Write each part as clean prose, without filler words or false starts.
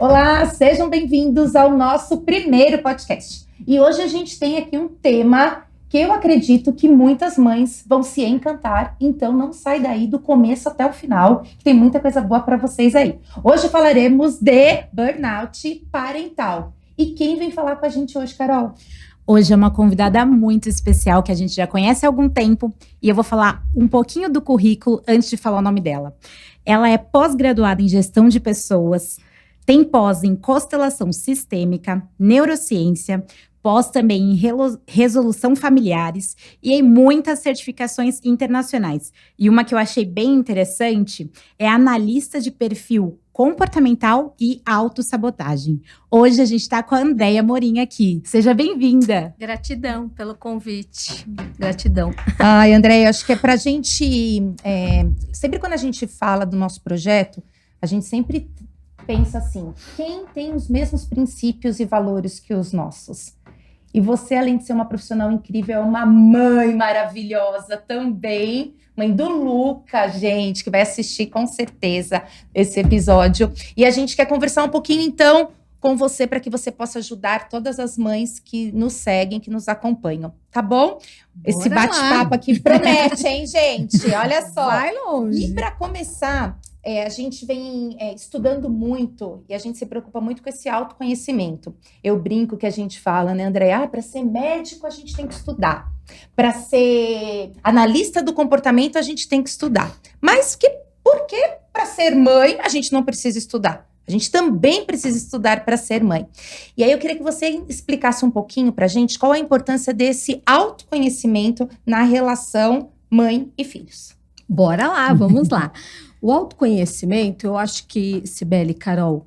Olá, sejam bem-vindos ao nosso primeiro podcast. E hoje a gente tem aqui um tema que eu acredito que muitas mães vão se encantar, então não sai daí do começo até o final, que tem muita coisa boa para vocês aí. Hoje falaremos de burnout parental. E quem vem falar com a gente hoje, Carol? Hoje é uma convidada muito especial que a gente já conhece há algum tempo e eu vou falar um pouquinho do currículo antes de falar o nome dela. Ela é pós-graduada em gestão de pessoas, tem pós em constelação sistêmica, neurociência, pós também em resolução familiares e em muitas certificações internacionais. E uma que eu achei bem interessante é analista de perfil comportamental e autossabotagem. Hoje a gente está com a Andréia Morim aqui. Seja bem-vinda. Gratidão pelo convite. Gratidão. Ai, Andréia, acho que é pra gente... sempre quando a gente fala do nosso projeto, a gente sempre pensa assim, quem tem os mesmos princípios e valores que os nossos? E você, além de ser uma profissional incrível, é uma mãe maravilhosa também. Mãe do Luca, gente, que vai assistir com certeza esse episódio. E a gente quer conversar um pouquinho, então, com você, para que você possa ajudar todas as mães que nos seguem, que nos acompanham. Tá bom? Esse bate-papo aqui promete, hein, gente? Olha só. Vai longe. E para começar... a gente vem estudando muito e a gente se preocupa muito com esse autoconhecimento. Eu brinco que a gente fala, né, André? Para ser médico a gente tem que estudar. Para ser analista do comportamento a gente tem que estudar. Mas por que para ser mãe a gente não precisa estudar? A gente também precisa estudar para ser mãe. E aí eu queria que você explicasse um pouquinho para a gente qual a importância desse autoconhecimento na relação mãe e filhos. Bora lá, vamos lá. O autoconhecimento, eu acho que, Cibele e Carol,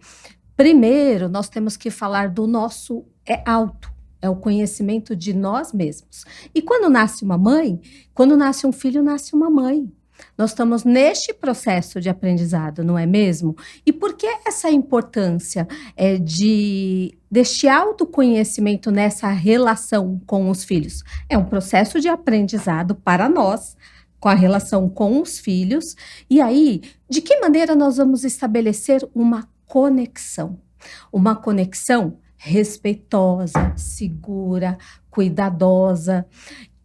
primeiro nós temos que falar do nosso auto, é o conhecimento de nós mesmos. E quando nasce uma mãe, quando nasce um filho, nasce uma mãe. Nós estamos neste processo de aprendizado, não é mesmo? E por que essa importância deste autoconhecimento nessa relação com os filhos? É um processo de aprendizado para nós, com a relação com os filhos. E aí, de que maneira nós vamos estabelecer uma conexão? Uma conexão respeitosa, segura, cuidadosa.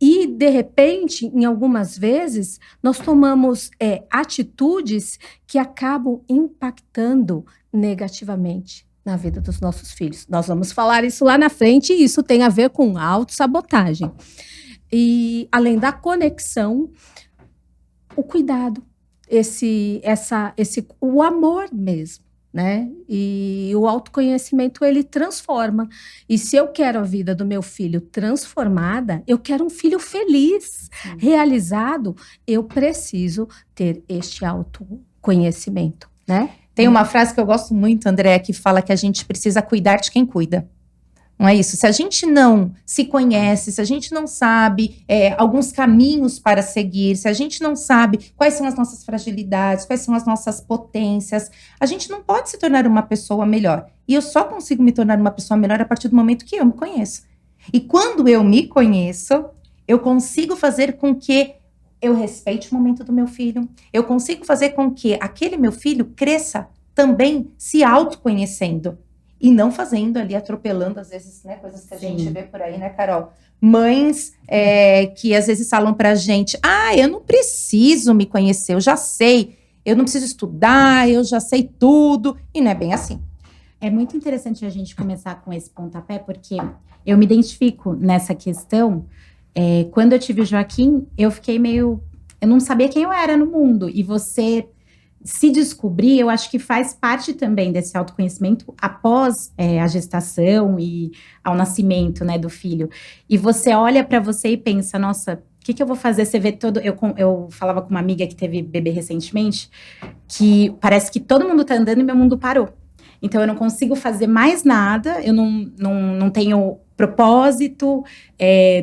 E, de repente, em algumas vezes, nós tomamos atitudes que acabam impactando negativamente na vida dos nossos filhos. Nós vamos falar isso lá na frente e isso tem a ver com autossabotagem. E, além da conexão, o cuidado, o amor mesmo, né? E o autoconhecimento, ele transforma. E se eu quero a vida do meu filho transformada, eu quero um filho feliz, realizado, eu preciso ter este autoconhecimento, né? Tem uma frase que eu gosto muito, André, que fala que a gente precisa cuidar de quem cuida. Não é isso? Se a gente não se conhece, se a gente não sabe alguns caminhos para seguir, se a gente não sabe quais são as nossas fragilidades, quais são as nossas potências, a gente não pode se tornar uma pessoa melhor. E eu só consigo me tornar uma pessoa melhor a partir do momento que eu me conheço. E quando eu me conheço, eu consigo fazer com que eu respeite o momento do meu filho, eu consigo fazer com que aquele meu filho cresça também se autoconhecendo. E não fazendo ali, atropelando, às vezes, né, coisas que a gente vê por aí, né, Carol? Mães que às vezes falam pra gente, eu não preciso me conhecer, eu já sei, eu não preciso estudar, eu já sei tudo, e não é bem assim. É muito interessante a gente começar com esse pontapé, porque eu me identifico nessa questão. Quando eu tive o Joaquim, eu fiquei eu não sabia quem eu era no mundo, e você... se descobrir, eu acho que faz parte também desse autoconhecimento após a gestação e ao nascimento, né, do filho. E você olha para você e pensa, nossa, o que eu vou fazer? Você vê todo... Eu falava com uma amiga que teve bebê recentemente, que parece que todo mundo tá andando e meu mundo parou. Então, eu não consigo fazer mais nada, eu não tenho propósito,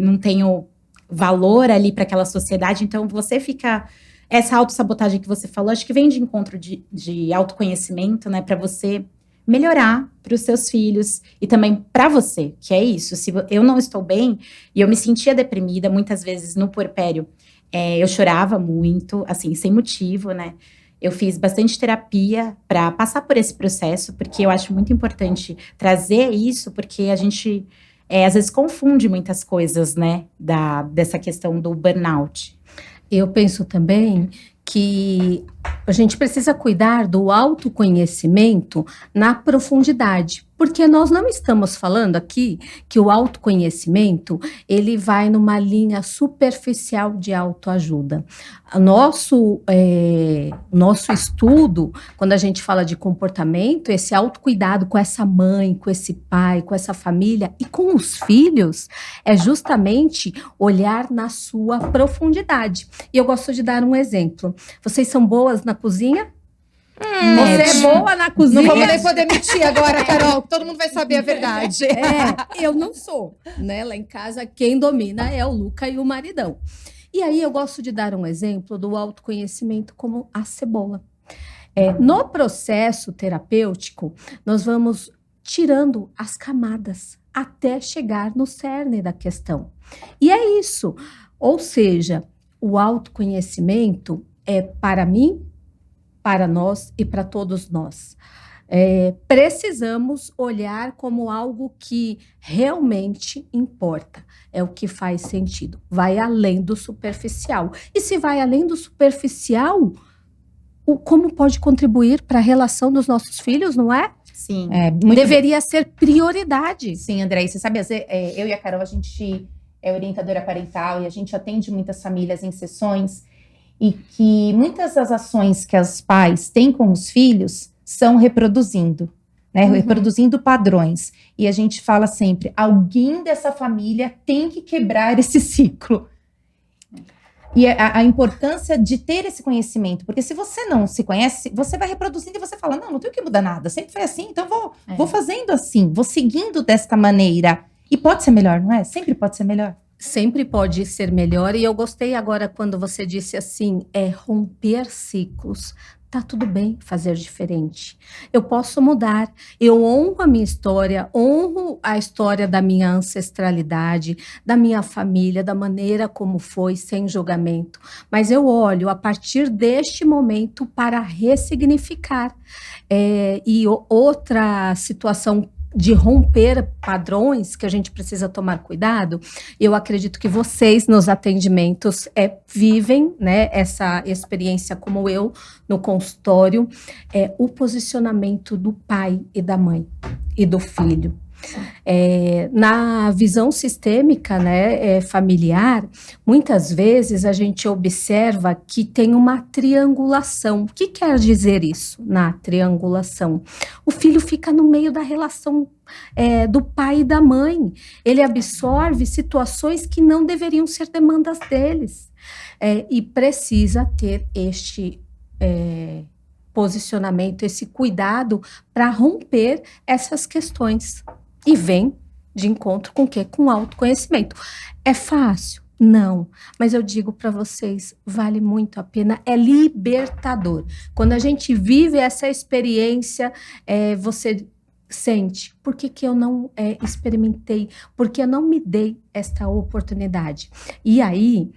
não tenho valor ali para aquela sociedade. Então, você fica... Essa autossabotagem que você falou, acho que vem de encontro de autoconhecimento, né? Para você melhorar para os seus filhos e também para você, que é isso. Se eu não estou bem e eu me sentia deprimida, muitas vezes no puerpério, eu chorava muito, assim, sem motivo, né? Eu fiz bastante terapia para passar por esse processo, porque eu acho muito importante trazer isso, porque a gente às vezes confunde muitas coisas, né, dessa questão do burnout. Eu penso também que a gente precisa cuidar do autoconhecimento na profundidade, porque nós não estamos falando aqui que o autoconhecimento, ele vai numa linha superficial de autoajuda. Nosso estudo, quando a gente fala de comportamento, esse autocuidado com essa mãe, com esse pai, com essa família e com os filhos, é justamente olhar na sua profundidade. E eu gosto de dar um exemplo. Vocês são boas na cozinha? Você é boa na cozinha? Não vamos nem poder mentir agora, Carol. Todo mundo vai saber a verdade. Eu não sou, né? Lá em casa, quem domina é o Luca e o maridão. E aí eu gosto de dar um exemplo do autoconhecimento como a cebola. No processo terapêutico, nós vamos tirando as camadas até chegar no cerne da questão. E é isso. Ou seja, o autoconhecimento é para mim, para nós e para todos nós. Precisamos olhar como algo que realmente importa, é o que faz sentido, vai além do superficial. E se vai além do superficial, como pode contribuir para a relação dos nossos filhos, não é? Sim. Deveria ser prioridade. Sim, André, você sabe, eu e a Carol, a gente é orientadora parental e a gente atende muitas famílias em sessões, e que muitas das ações que os pais têm com os filhos são reproduzindo, né? Reproduzindo padrões. E a gente fala sempre, alguém dessa família tem que quebrar esse ciclo. E a importância de ter esse conhecimento, porque se você não se conhece, você vai reproduzindo e você fala, não tenho que mudar nada, sempre foi assim, então vou fazendo assim, vou seguindo desta maneira. E pode ser melhor, não é? Sempre pode ser melhor. Sempre pode ser melhor, e eu gostei agora quando você disse assim, romper ciclos. Tá tudo bem fazer diferente. Eu posso mudar. Eu honro a minha história, honro a história da minha ancestralidade, da minha família, da maneira como foi, sem julgamento. Mas eu olho a partir deste momento para ressignificar. E outra situação de romper padrões que a gente precisa tomar cuidado, eu acredito que vocês nos atendimentos vivem, né, essa experiência como eu no consultório, o posicionamento do pai e da mãe e do filho. Na visão sistêmica, né, familiar, muitas vezes a gente observa que tem uma triangulação. O que quer dizer isso na triangulação? O filho fica no meio da relação do pai e da mãe. Ele absorve situações que não deveriam ser demandas deles. E precisa ter este posicionamento, esse cuidado para romper essas questões. E vem de encontro com o quê? Com autoconhecimento. É fácil? Não. Mas eu digo para vocês, vale muito a pena, é libertador. Quando a gente vive essa experiência, você sente, por que eu não experimentei? Por que eu não me dei esta oportunidade? E aí,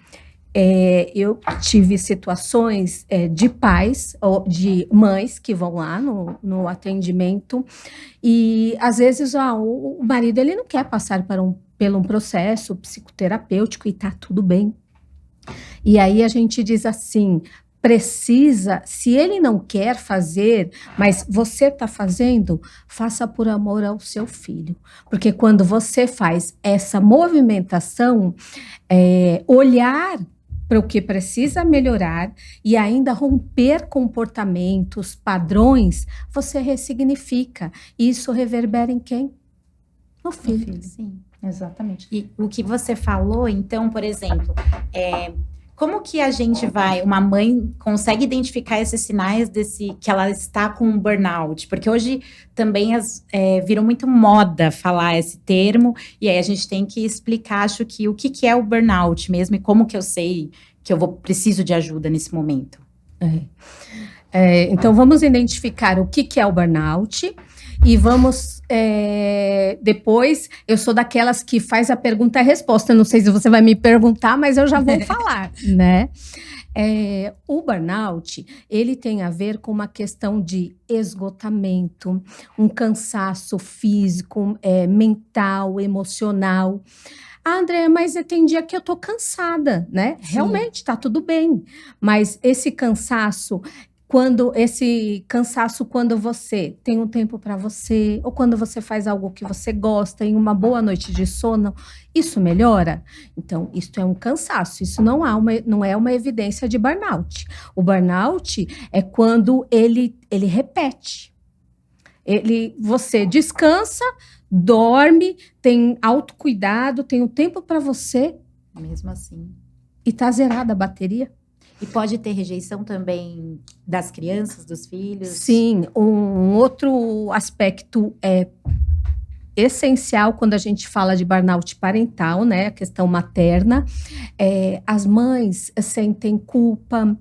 eu tive situações de pais, ou de mães que vão lá no atendimento e às vezes o marido ele não quer passar pelo um processo psicoterapêutico e tá tudo bem. E aí a gente diz assim, precisa, se ele não quer fazer, mas você está fazendo, faça por amor ao seu filho. Porque quando você faz essa movimentação, olhar para o que precisa melhorar e ainda romper comportamentos, padrões, você ressignifica. E isso reverbera em quem? No filho. Sim, exatamente. E o que você falou, então, por exemplo, como que a gente uma mãe consegue identificar esses sinais que ela está com um burnout? Porque hoje também virou muito moda falar esse termo, e aí a gente tem que explicar, acho que o que é o burnout mesmo, e como que eu sei que eu preciso de ajuda nesse momento. Então, vamos identificar o que é o burnout, e vamos, depois, eu sou daquelas que faz a pergunta e a resposta, não sei se você vai me perguntar, mas eu já vou falar, né? O burnout, ele tem a ver com uma questão de esgotamento, um cansaço físico, mental, emocional. Ah, Andréa, mas tem dia que eu tô cansada, né? Sim. Realmente, tá tudo bem. Mas quando você tem um tempo para você, ou quando você faz algo que você gosta, em uma boa noite de sono, isso melhora? Então, isso é um cansaço, isso não é uma evidência de burnout. O burnout é quando ele repete. Você descansa, dorme, tem autocuidado, tem o tempo para você Mesmo assim. e tá zerada a bateria. E pode ter rejeição também das crianças, dos filhos? Sim, um outro aspecto essencial quando a gente fala de burnout parental, né, a questão materna, as mães sentem culpa,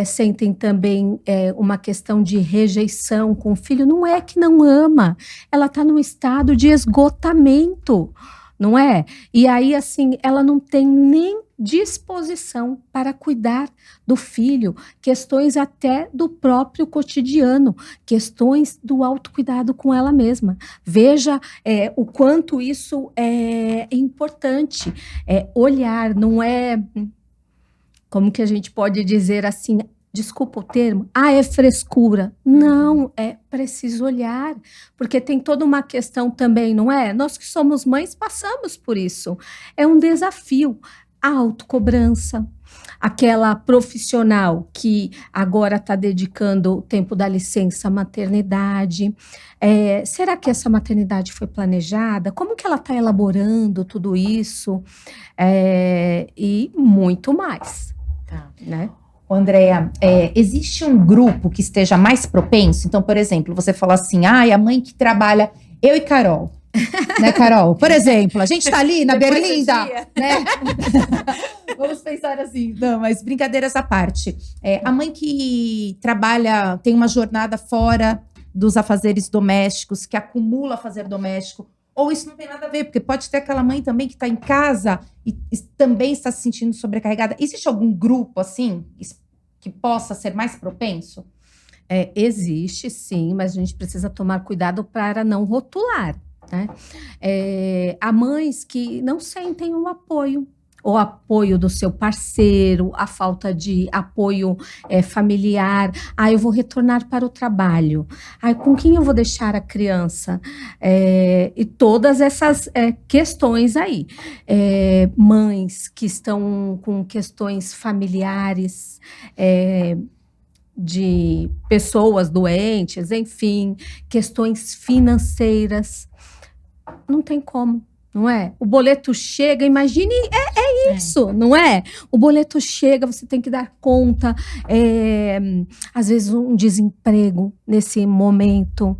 sentem também uma questão de rejeição com o filho. Não é que não ama, ela está num estado de esgotamento, não é? E aí, assim, ela não tem nem disposição para cuidar do filho, questões até do próprio cotidiano, questões do autocuidado com ela mesma. Veja o quanto isso é importante. Olhar, não é... Como que a gente pode dizer assim... Desculpa o termo, é frescura. Não, é preciso olhar, porque tem toda uma questão também, não é? Nós que somos mães passamos por isso. É um desafio. A autocobrança, aquela profissional que agora está dedicando o tempo da licença maternidade. Será que essa maternidade foi planejada? Como que ela está elaborando tudo isso? E muito mais. Tá. Né? Andréa, existe um grupo que esteja mais propenso? Então, por exemplo, você falou assim, a mãe que trabalha, eu e Carol. Né, Carol? Por exemplo, a gente tá ali na Berlinda, né? Vamos pensar assim. Não, mas brincadeiras à parte. A mãe que trabalha, tem uma jornada fora dos afazeres domésticos, que acumula fazer doméstico, ou isso não tem nada a ver, porque pode ter aquela mãe também que está em casa e também está se sentindo sobrecarregada. Existe algum grupo, assim, que possa ser mais propenso? Existe, sim, mas a gente precisa tomar cuidado para não rotular. Né? Há mães que não sentem o apoio do seu parceiro, a falta de apoio familiar. Eu vou retornar para o trabalho. Com quem eu vou deixar a criança? E todas essas questões aí. Mães que estão com questões familiares, de pessoas doentes, enfim, questões financeiras. Não tem como, não é? O boleto chega, imagine, isso, não é? O boleto chega, você tem que dar conta, às vezes um desemprego nesse momento.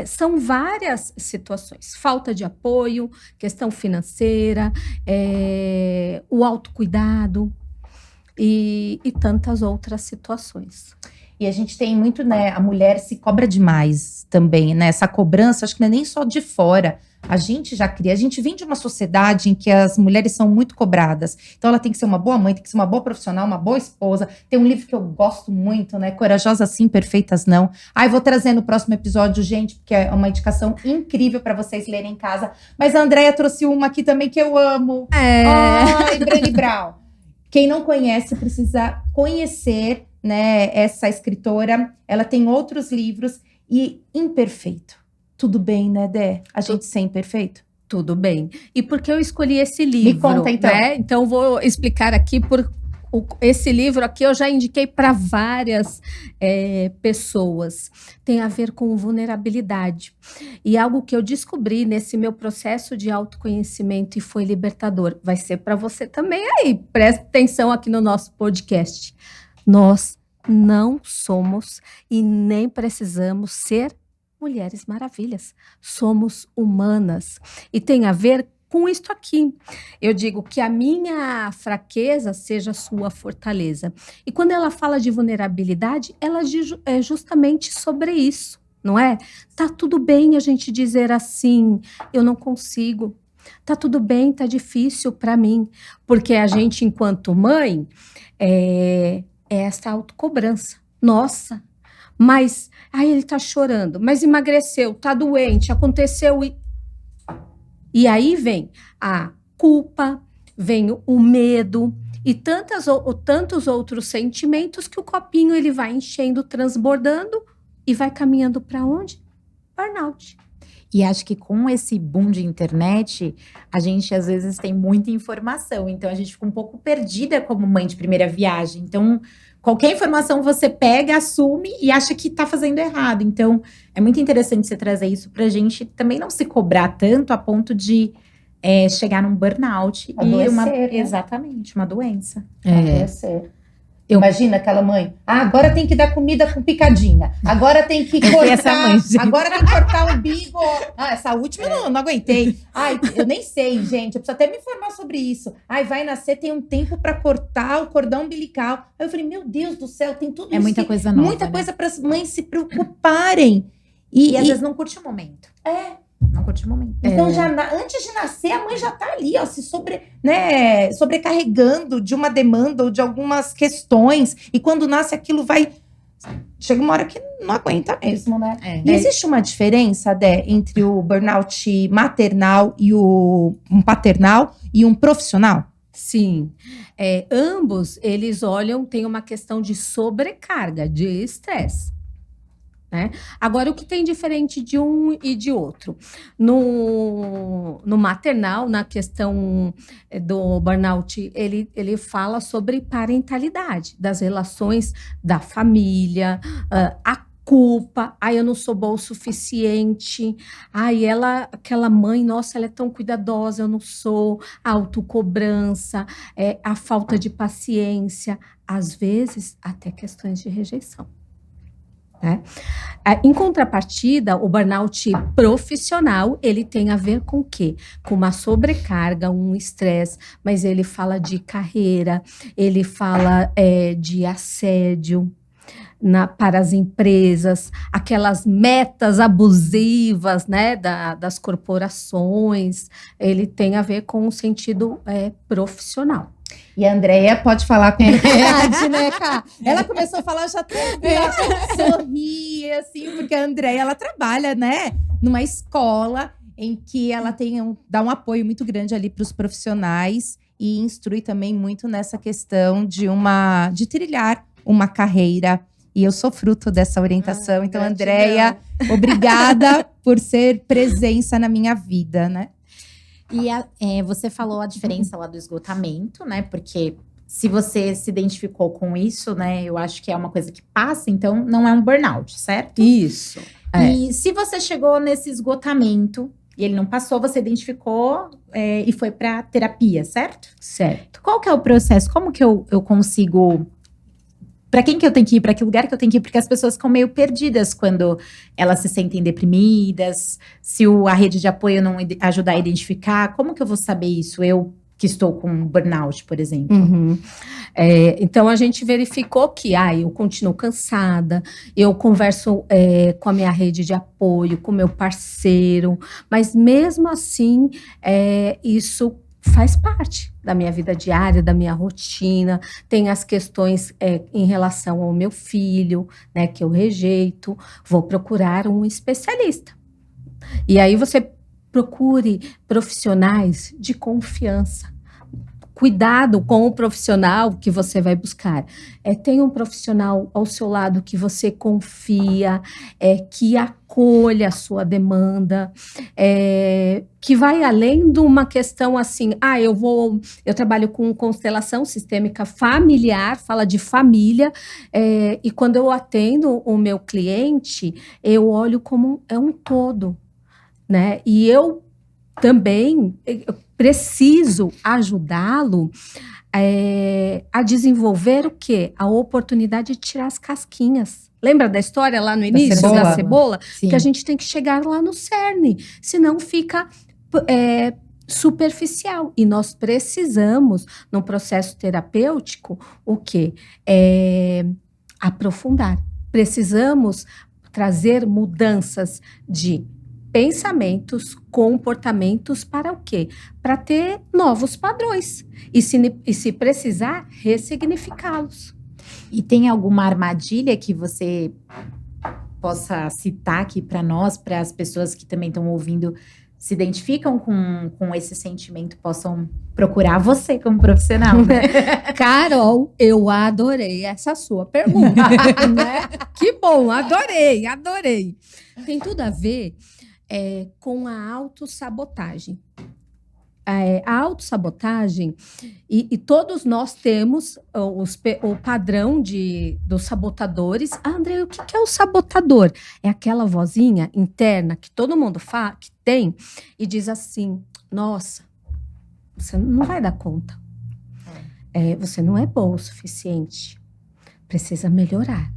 São várias situações, falta de apoio, questão financeira, o autocuidado e tantas outras situações. E a gente tem muito, né, a mulher se cobra demais também, né? Essa cobrança, acho que não é nem só de fora. A gente vem de uma sociedade em que as mulheres são muito cobradas. Então ela tem que ser uma boa mãe, tem que ser uma boa profissional, uma boa esposa. Tem um livro que eu gosto muito, né? Corajosas sim, perfeitas não. Vou trazer no próximo episódio, gente, porque é uma indicação incrível para vocês lerem em casa. Mas a Andréa trouxe uma aqui também que eu amo. Brené Brown. Quem não conhece precisa conhecer, né, essa escritora. Ela tem outros livros e Imperfeito. Tudo bem, né, Dé? A gente ser imperfeito? Tudo bem. E por que eu escolhi esse livro? Me conta, então. Né? Então, vou explicar aqui esse livro aqui eu já indiquei para várias pessoas. Tem a ver com vulnerabilidade. E algo que eu descobri nesse meu processo de autoconhecimento e foi libertador. Vai ser para você também aí. Presta atenção aqui no nosso podcast. Nós não somos e nem precisamos ser mulheres maravilhas. Somos humanas. E tem a ver com isto aqui. Eu digo que a minha fraqueza seja a sua fortaleza. E quando ela fala de vulnerabilidade, ela diz justamente sobre isso, não é? Tá tudo bem a gente dizer assim, eu não consigo. Tá tudo bem, tá difícil para mim. Porque a gente, enquanto mãe, é essa autocobrança. Nossa, mas aí ele tá chorando, mas emagreceu, tá doente, aconteceu e aí vem a culpa, vem o medo e tantos outros sentimentos que o copinho ele vai enchendo, transbordando e vai caminhando para onde? Burnout. E acho que com esse boom de internet, a gente às vezes tem muita informação. Então, a gente fica um pouco perdida como mãe de primeira viagem. Então, qualquer informação você pega, assume e acha que tá fazendo errado. Então, é muito interessante você trazer isso pra gente também não se cobrar tanto a ponto de chegar num burnout. Adoecer, né? Exatamente, uma doença. Adoecer. Imagina aquela mãe, agora tem que dar comida com picadinha, agora tem que cortar, agora tem que cortar o umbigo. Essa última eu não aguentei. Ai, eu nem sei, gente, eu preciso até me informar sobre isso. Ai, vai nascer, tem um tempo para cortar o cordão umbilical. Aí eu falei, meu Deus do céu, tem tudo isso. Muita coisa nova, muita coisa para as mães se preocuparem. E às vezes não curte o momento. Não curte o momento. Então, antes de nascer, a mãe já tá ali, ó, sobrecarregando de uma demanda ou de algumas questões. E quando nasce, aquilo vai... Chega uma hora que não aguenta mesmo, né? E existe uma diferença, Dé, entre o burnout maternal e um paternal e um profissional? Sim. Ambos, eles olham, tem uma questão de sobrecarga, de estresse. Né? Agora, o que tem diferente de um e de outro? No maternal, na questão do burnout, ele fala sobre parentalidade, das relações da família, a culpa, eu não sou boa o suficiente, aquela mãe, nossa, ela é tão cuidadosa, eu não sou, a autocobrança, a falta de paciência, às vezes até questões de rejeição. Né? Em contrapartida, o burnout profissional, ele tem a ver com o quê? Com uma sobrecarga, um estresse, mas ele fala de carreira, ele fala de assédio para as empresas, aquelas metas abusivas, né, das corporações, ele tem a ver com o sentido profissional. E a Andréia pode falar com verdade, né, Cá? Ela começou a falar, eu já até sorri, assim, porque a Andréia, ela trabalha, né, numa escola em que ela dá um apoio muito grande ali para os profissionais e instrui também muito nessa questão de trilhar uma carreira. E eu sou fruto dessa orientação. Então, Andréia, obrigada por ser presença na minha vida, né? E você falou a diferença lá do esgotamento, né? Porque se você se identificou com isso, né? Eu acho que é uma coisa que passa, então não é um burnout, certo? Isso. E se você chegou nesse esgotamento e ele não passou, você identificou e foi para terapia, certo? Certo. Qual que é o processo? Como que eu consigo... Para quem que eu tenho que ir? Para que lugar que eu tenho que ir? Porque as pessoas ficam meio perdidas quando elas se sentem deprimidas. Se a rede de apoio não ajudar a identificar, como que eu vou saber isso? Eu que estou com burnout, por exemplo. Uhum. Então, a gente verificou que eu continuo cansada, eu converso com a minha rede de apoio, com o meu parceiro, mas mesmo assim, isso faz parte da minha vida diária, da minha rotina. Tem as questões em relação ao meu filho, né, que eu rejeito. Vou procurar um especialista. E aí você procure profissionais de confiança. Cuidado com o profissional que você vai buscar. Tenha um profissional ao seu lado que você confia, que acolha a sua demanda, que vai além de uma questão assim, eu trabalho com constelação sistêmica familiar, fala de família, e quando eu atendo o meu cliente, eu olho como um todo, né? E eu também preciso ajudá-lo a desenvolver o quê? A oportunidade de tirar as casquinhas. Lembra da história lá no início da cebola? Sim. Que a gente tem que chegar lá no cerne, senão fica superficial. E nós precisamos, no processo terapêutico, o quê? Aprofundar. Precisamos trazer mudanças de pensamentos, comportamentos para o quê? Para ter novos padrões. E se precisar, ressignificá-los. E tem alguma armadilha que você possa citar aqui para nós, para as pessoas que também estão ouvindo, se identificam com esse sentimento, possam procurar você como profissional, né? Carol, eu adorei essa sua pergunta, né? Que bom, adorei. Tem tudo a ver com a autossabotagem. A autossabotagem, e todos nós temos o padrão dos sabotadores. André, o que é o sabotador? É aquela vozinha interna que todo mundo que tem e diz assim, nossa, você não vai dar conta. Você não é boa o suficiente. Precisa melhorar.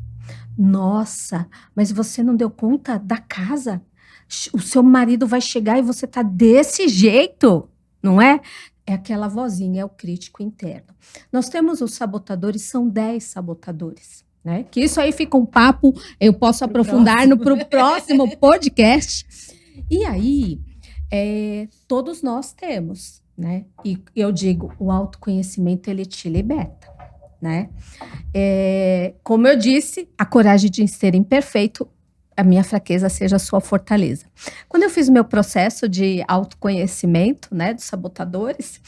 Nossa, mas você não deu conta da casa? O seu marido vai chegar e você tá desse jeito, não é? É aquela vozinha, é o crítico interno. Nós temos os sabotadores, são 10 sabotadores, né? Que isso aí fica um papo, eu posso aprofundar pro próximo podcast. E aí, todos nós temos, né? E eu digo, o autoconhecimento, ele te liberta, né? Como eu disse, a coragem de ser imperfeito, a minha fraqueza seja a sua fortaleza. Quando eu fiz o meu processo de autoconhecimento, né, dos sabotadores,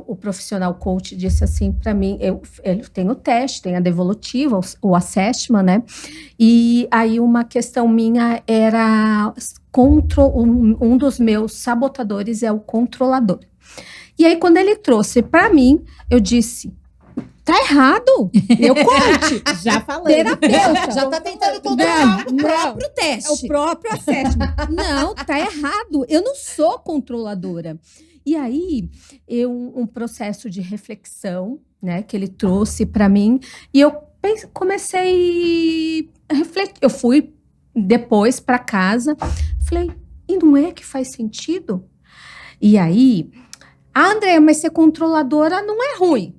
o profissional coach disse assim para mim, ele tem o teste, tem a devolutiva, o assessment, né, e aí uma questão minha era, um dos meus sabotadores é o controlador. E aí quando ele trouxe para mim, eu disse, tá errado. Eu coach. Já falei. Terapeuta. Já tá tentando controlar o próprio teste. É o próprio assessment. Não, tá errado. Eu não sou controladora. E aí, um processo de reflexão, né, que ele trouxe para mim, e eu comecei a refletir. Eu fui depois para casa, falei, e não é que faz sentido? E aí, André, mas ser controladora não é ruim.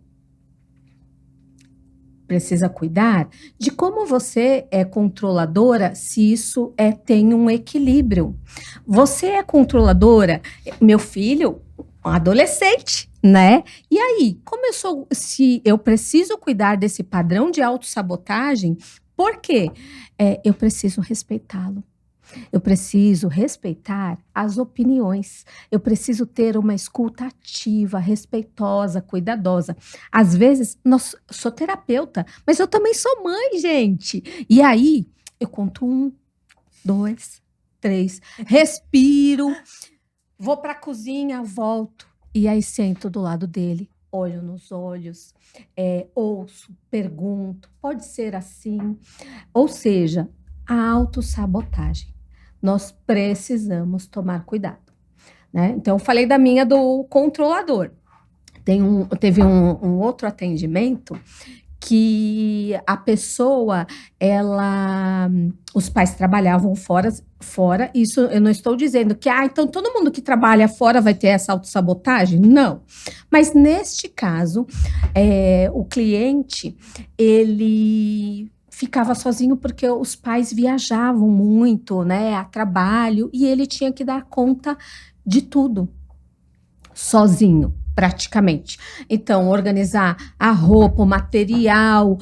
Precisa cuidar de como você é controladora, se isso tem um equilíbrio. Você é controladora, meu filho, um adolescente, né? E aí, se eu preciso cuidar desse padrão de autossabotagem, por quê? Eu preciso respeitá-lo. Eu preciso respeitar as opiniões. Eu preciso ter uma escuta ativa, respeitosa, cuidadosa. Às vezes, sou terapeuta, mas eu também sou mãe, gente. E aí, eu conto 1, 2, 3, respiro, vou para a cozinha, volto. E aí, sento do lado dele, olho nos olhos, ouço, pergunto, pode ser assim. Ou seja, a autossabotagem. Nós precisamos tomar cuidado, né? Então, eu falei da minha do controlador. Teve um outro atendimento que a pessoa, os pais trabalhavam fora. Isso eu não estou dizendo que, então todo mundo que trabalha fora vai ter essa autossabotagem? Não. Mas neste caso, o cliente, ele ficava sozinho porque os pais viajavam muito, né, a trabalho, e ele tinha que dar conta de tudo, sozinho, praticamente. Então, organizar a roupa, o material,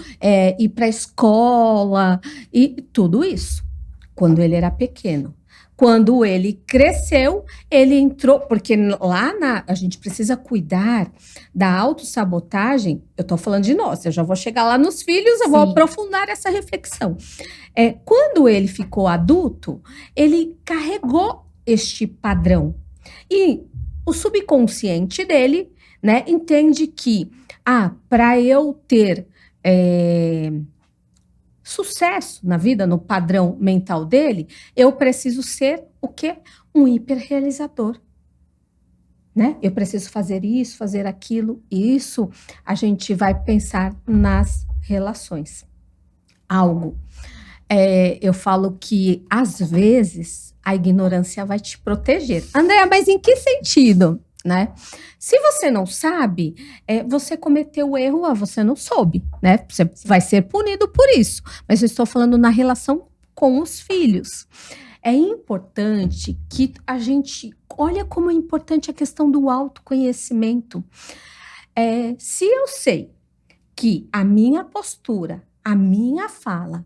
ir para a escola, e tudo isso, quando ele era pequeno. Quando ele cresceu, ele entrou, porque lá a gente precisa cuidar da autossabotagem. Eu estou falando de nós, eu já vou chegar lá nos filhos, eu vou aprofundar essa reflexão. Quando ele ficou adulto, ele carregou este padrão. E o subconsciente dele, né, entende que, para eu ter sucesso na vida, no padrão mental dele, eu preciso ser o quê? Um hiperrealizador, né? Eu preciso fazer isso, fazer aquilo, e isso a gente vai pensar nas relações. Eu falo que, às vezes, a ignorância vai te proteger. Andréa, mas em que sentido? Né? Se você não sabe, você cometeu o erro, você não soube, né? Você vai ser punido por isso. Mas eu estou falando na relação com os filhos. É importante que a gente... Olha como é importante a questão do autoconhecimento. Se eu sei que a minha postura, a minha fala,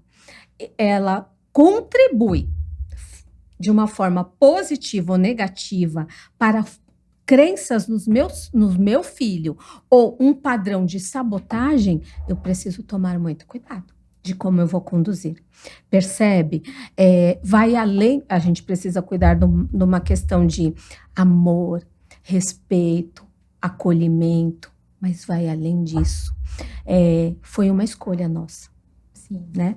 ela contribui de uma forma positiva ou negativa para crenças no meu filho ou um padrão de sabotagem, eu preciso tomar muito cuidado de como eu vou conduzir. Percebe? Vai além, a gente precisa cuidar de uma questão de amor, respeito, acolhimento, mas vai além disso. Foi uma escolha nossa. Sim. Né?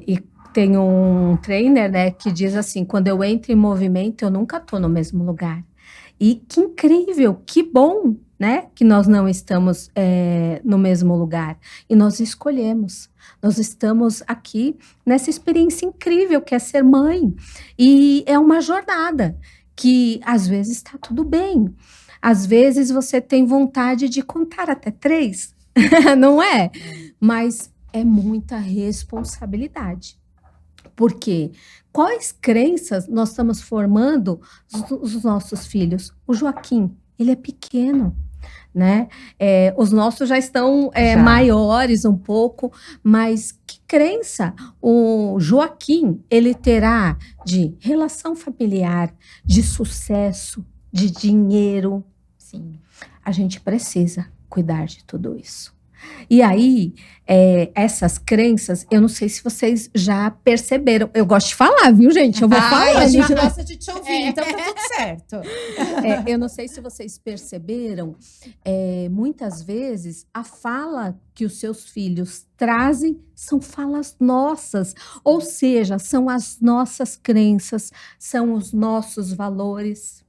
E tem um trainer, né, que diz assim, quando eu entro em movimento, eu nunca estou no mesmo lugar. E que incrível, que bom, né, que nós não estamos no mesmo lugar. E nós escolhemos. Nós estamos aqui nessa experiência incrível que é ser mãe. E é uma jornada que, às vezes, está tudo bem. Às vezes, você tem vontade de contar até 3, não é? Mas é muita responsabilidade. Porque quais crenças nós estamos formando os nossos filhos? O Joaquim, ele é pequeno, né? Os nossos já estão maiores um pouco, mas que crença o Joaquim, ele terá de relação familiar, de sucesso, de dinheiro? Sim. A gente precisa cuidar de tudo isso. E aí, essas crenças, eu não sei se vocês já perceberam. Eu gosto de falar, viu, gente? Eu vou falar. A gente gosta de te ouvir, então tá tudo certo. Eu não sei se vocês perceberam, muitas vezes a fala que os seus filhos trazem são falas nossas, ou seja, são as nossas crenças, são os nossos valores.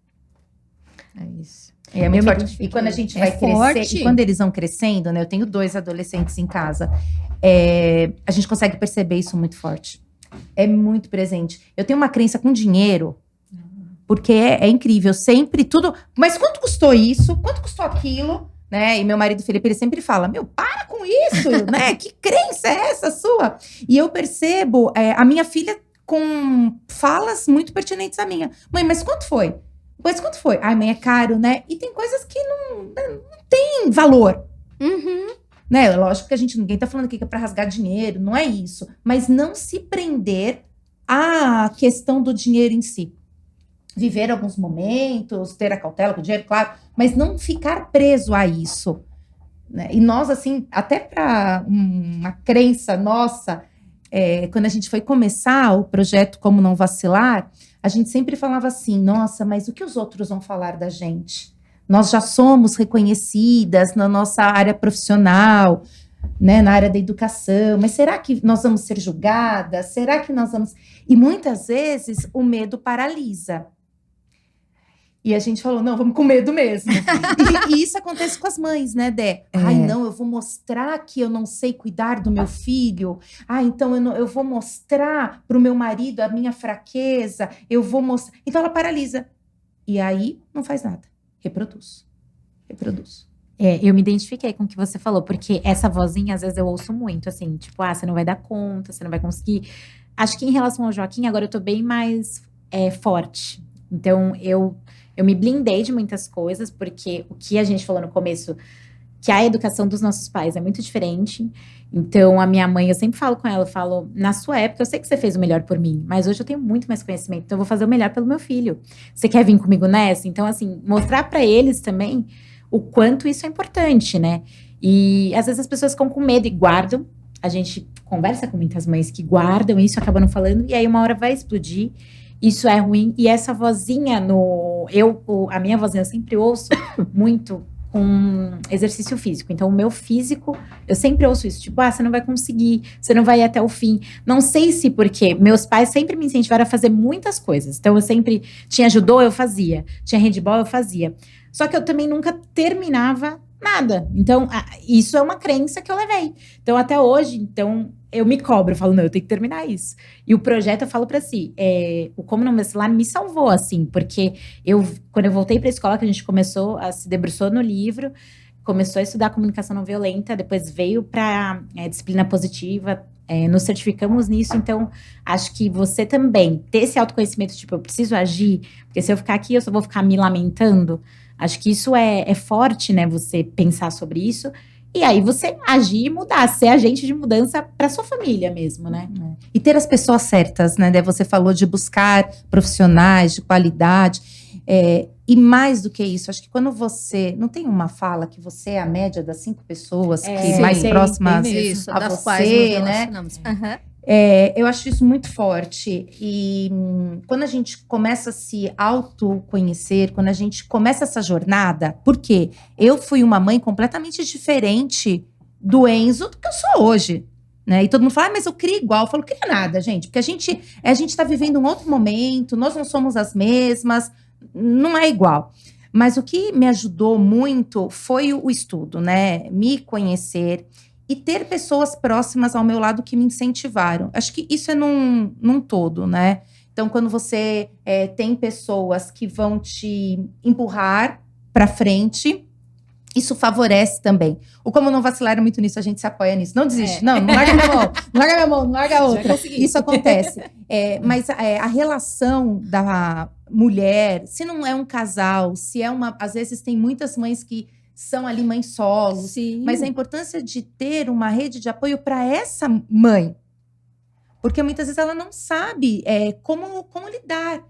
É isso. É muito forte. E quando a gente vai crescer, e quando eles vão crescendo, né? Eu tenho 2 adolescentes em casa. A gente consegue perceber isso muito forte. É muito presente. Eu tenho uma crença com dinheiro, porque é incrível. Sempre tudo. Mas quanto custou isso? Quanto custou aquilo? Né? E meu marido Felipe, ele sempre fala: meu, para com isso, né? Que crença é essa sua? E eu percebo a minha filha com falas muito pertinentes à minha. Mãe, mas quanto foi? Mas quanto foi? Ai, mãe, é caro, né? E tem coisas que não tem valor. Uhum. Né? Lógico que ninguém tá falando aqui que é pra rasgar dinheiro, não é isso. Mas não se prender à questão do dinheiro em si. Viver alguns momentos, ter a cautela com o dinheiro, claro, mas não ficar preso a isso. Né? E nós, assim, até para uma crença nossa, quando a gente foi começar o projeto Como Não Vacilar, a gente sempre falava assim: nossa, mas o que os outros vão falar da gente? Nós já somos reconhecidas na nossa área profissional, né, na área da educação, mas será que nós vamos ser julgadas? Será que nós vamos... E muitas vezes o medo paralisa. E a gente falou: não, vamos com medo mesmo. E isso acontece com as mães, né, Dé? Ai, não, eu vou mostrar que eu não sei cuidar do meu filho. Então eu vou mostrar para o meu marido a minha fraqueza. Eu vou mostrar. Então ela paralisa. E aí não faz nada. Reproduz. Eu me identifiquei com o que você falou, porque essa vozinha, às vezes, eu ouço muito, assim, tipo, você não vai dar conta, você não vai conseguir. Acho que em relação ao Joaquim, agora eu tô bem mais forte. Então, eu me blindei de muitas coisas, porque o que a gente falou no começo, que a educação dos nossos pais é muito diferente. Então, a minha mãe, eu sempre falo com ela, eu falo: na sua época, eu sei que você fez o melhor por mim, mas hoje eu tenho muito mais conhecimento, então eu vou fazer o melhor pelo meu filho. Você quer vir comigo nessa? Então, assim, mostrar pra eles também o quanto isso é importante, né? E, às vezes, as pessoas ficam com medo e guardam. A gente conversa com muitas mães que guardam isso, acabam não falando, e aí uma hora vai explodir. Isso é ruim. E essa vozinha a minha vozinha eu sempre ouço muito com exercício físico. Então, o meu físico, eu sempre ouço isso. Tipo, você não vai conseguir, você não vai ir até o fim. Não sei se porque meus pais sempre me incentivaram a fazer muitas coisas. Então, eu sempre tinha judô, eu fazia. Tinha handball, eu fazia. Só que eu também nunca terminava nada. Então, isso é uma crença que eu levei. Então, até hoje, eu me cobro, eu falo: não, eu tenho que terminar isso. E o projeto, eu falo pra si, o Como Não Vacilar me salvou, assim, porque quando eu voltei pra escola, que a gente se debruçou no livro, começou a estudar comunicação não violenta, depois veio pra disciplina positiva, nos certificamos nisso. Então, acho que você também ter esse autoconhecimento, tipo, eu preciso agir, porque se eu ficar aqui, eu só vou ficar me lamentando. Acho que isso é forte, né, você pensar sobre isso. E aí você agir e mudar, ser agente de mudança para sua família mesmo, né? E ter as pessoas certas, né? Daí você falou de buscar profissionais de qualidade. E mais do que isso, acho que quando você... Não tem uma fala que você é a média das 5 pessoas que sim, mais próximas isso, a das você, quais nos né? relacionamos. Aham. Eu acho isso muito forte. E quando a gente começa a se autoconhecer, quando a gente começa essa jornada, porque eu fui uma mãe completamente diferente do Enzo do que eu sou hoje. Né? E todo mundo fala, mas eu crio igual. Eu falo, cria nada, gente. Porque a gente tá vivendo um outro momento, nós não somos as mesmas, não é igual. Mas o que me ajudou muito foi o estudo, né? Me conhecer e ter pessoas próximas ao meu lado que me incentivaram. Acho que isso é num todo, né? Então, quando você tem pessoas que vão te empurrar para frente, isso favorece também. O Como Não Vacilar é muito nisso, a gente se apoia nisso. Não desiste, não larga minha mão, não larga minha mão, não larga a outra. Isso acontece. Mas a relação da mulher, se não é um casal, se é uma... Às vezes tem muitas mães que são ali mães solos, Sim. mas a importância de ter uma rede de apoio para essa mãe. Porque muitas vezes ela não sabe como lidar.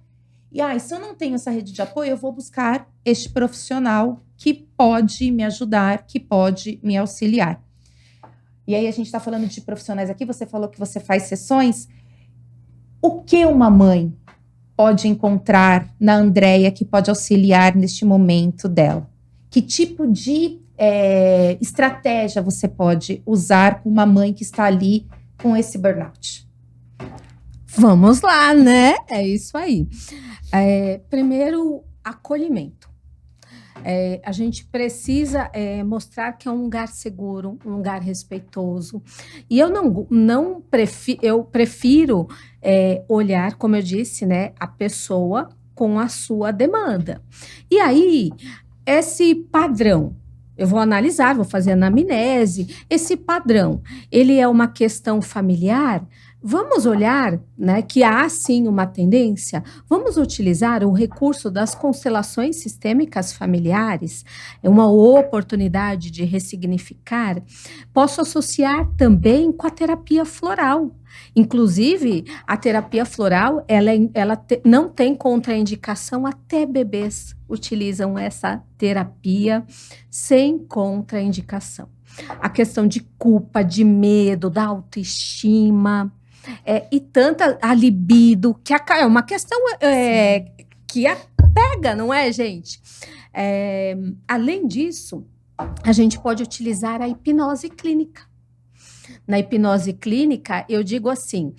E se eu não tenho essa rede de apoio, eu vou buscar este profissional que pode me ajudar, que pode me auxiliar. E aí a gente está falando de profissionais aqui, você falou que você faz sessões. O que uma mãe pode encontrar na Andréia que pode auxiliar neste momento dela? Que tipo de estratégia você pode usar com uma mãe que está ali com esse burnout? Vamos lá, né? É isso aí. Primeiro, acolhimento. A gente precisa mostrar que é um lugar seguro, um lugar respeitoso. E eu prefiro olhar, como eu disse, né, a pessoa com a sua demanda. E aí, esse padrão, eu vou analisar, vou fazer anamnese. Esse padrão, ele é uma questão familiar? Vamos olhar, né, que há sim uma tendência. Vamos utilizar o recurso das constelações sistêmicas familiares, é uma oportunidade de ressignificar. Posso associar também com a terapia floral. Inclusive, a terapia floral, não tem contraindicação, até bebês utilizam essa terapia sem contraindicação. A questão de culpa, de medo, da autoestima, e tanta a libido, que é uma questão que pega, não é, gente? Além disso, a gente pode utilizar a hipnose clínica. Na hipnose clínica, eu digo assim,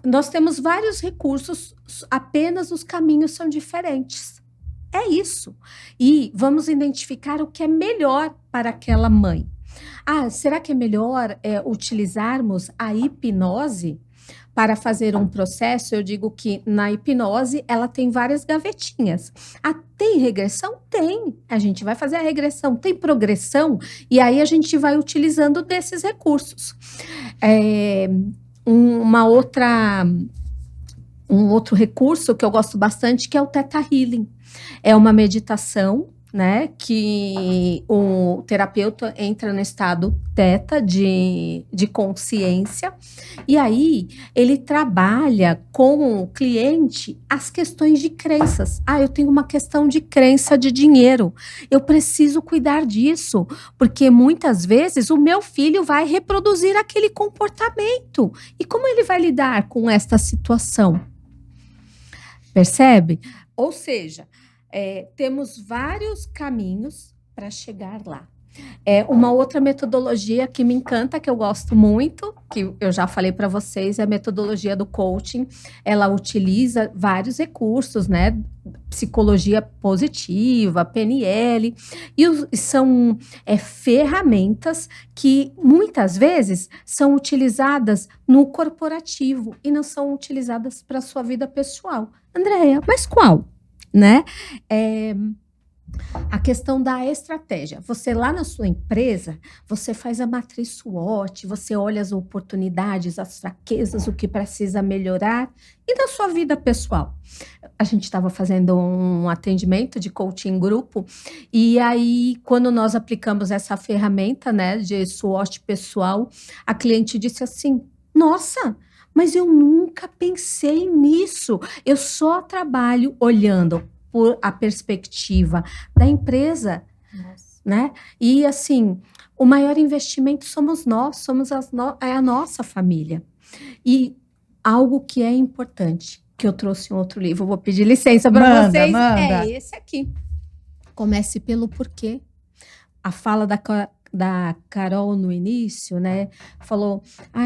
nós temos vários recursos, apenas os caminhos são diferentes. É isso. E vamos identificar o que é melhor para aquela mãe. Será que é melhor utilizarmos a hipnose para fazer um processo? Eu digo que na hipnose ela tem várias gavetinhas. Tem regressão? Tem. A gente vai fazer a regressão. Tem progressão? E aí a gente vai utilizando desses recursos. Um outro recurso que eu gosto bastante, que é o Theta Healing. É uma meditação, né, que o terapeuta entra no estado teta de consciência, e aí ele trabalha com o cliente as questões de crenças. Eu tenho uma questão de crença de dinheiro, eu preciso cuidar disso, porque muitas vezes o meu filho vai reproduzir aquele comportamento, e como ele vai lidar com esta situação? Percebe? Ou seja, temos vários caminhos para chegar lá. Uma outra metodologia que me encanta, que eu gosto muito, que eu já falei para vocês, é a metodologia do coaching. Ela utiliza vários recursos, né? Psicologia positiva, PNL, e são ferramentas que muitas vezes são utilizadas no corporativo e não são utilizadas para a sua vida pessoal. Andréia, mas qual? Né? A questão da estratégia. Você lá na sua empresa, você faz a matriz SWOT, você olha as oportunidades, as fraquezas, o que precisa melhorar. E na sua vida pessoal? A gente estava fazendo um atendimento de coaching grupo, e aí, quando nós aplicamos essa ferramenta, né, de SWOT pessoal, a cliente disse assim: nossa, mas eu nunca pensei nisso. Eu só trabalho olhando por a perspectiva da empresa, né? E assim, o maior investimento somos nós, é a nossa família. E algo que é importante, que eu trouxe em outro livro, eu vou pedir licença para vocês, manda. é esse aqui. Comece pelo porquê. A fala da Carol no início, né? Falou,